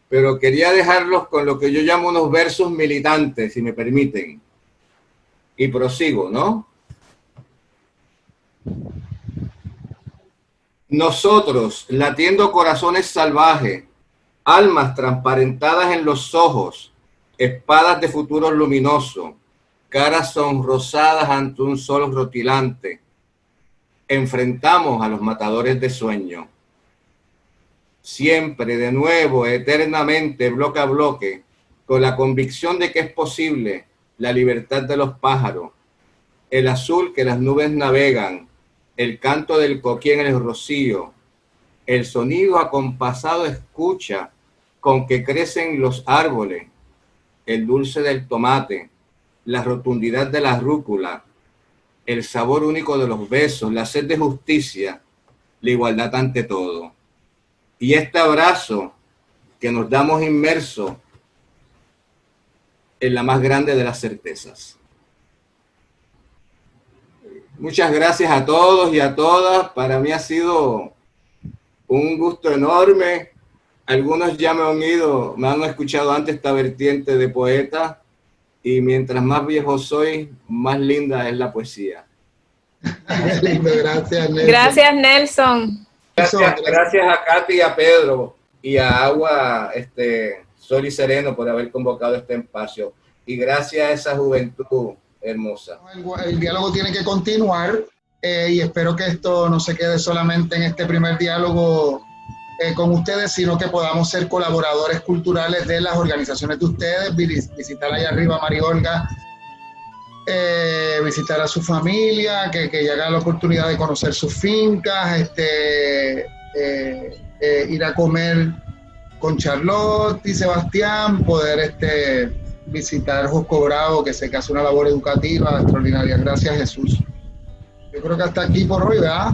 S3: pero quería dejarlos con lo que yo llamo unos versos militantes, si me permiten. Y prosigo, ¿no? Nosotros, latiendo corazones salvajes, almas transparentadas en los ojos, espadas de futuro luminoso, caras sonrosadas ante un sol rutilante, enfrentamos a los matadores de sueño. Siempre, de nuevo, eternamente, bloque a bloque, con la convicción de que es posible la libertad de los pájaros, el azul que las nubes navegan, el canto del coquí en el rocío, el sonido acompasado escucha con que crecen los árboles, el dulce del tomate, la rotundidad de la rúcula, el sabor único de los besos, la sed de justicia, la igualdad ante todo. Y este abrazo que nos damos inmerso en la más grande de las certezas. Muchas gracias a todos y a todas. Para mí ha sido un gusto enorme. Algunos ya me han escuchado antes esta vertiente de poeta, y mientras más viejo soy, más linda es la poesía.
S1: Gracias, Nelson.
S10: Gracias, Nelson.
S3: Gracias a Katy y a Pedro y a Agua, Sol y Sereno por haber convocado este espacio. Y gracias a esa juventud hermosa.
S1: El diálogo tiene que continuar y espero que esto no se quede solamente en este primer diálogo con ustedes, sino que podamos ser colaboradores culturales de las organizaciones de ustedes, visitar allá arriba a María Olga, visitar a su familia, que hagan la oportunidad de conocer sus fincas, ir a comer con Charlotte y Sebastián, poder visitar Josco Bravo, que sé que hace una labor educativa extraordinaria. Gracias, Jesús. Yo creo que hasta aquí por hoy, ¿verdad?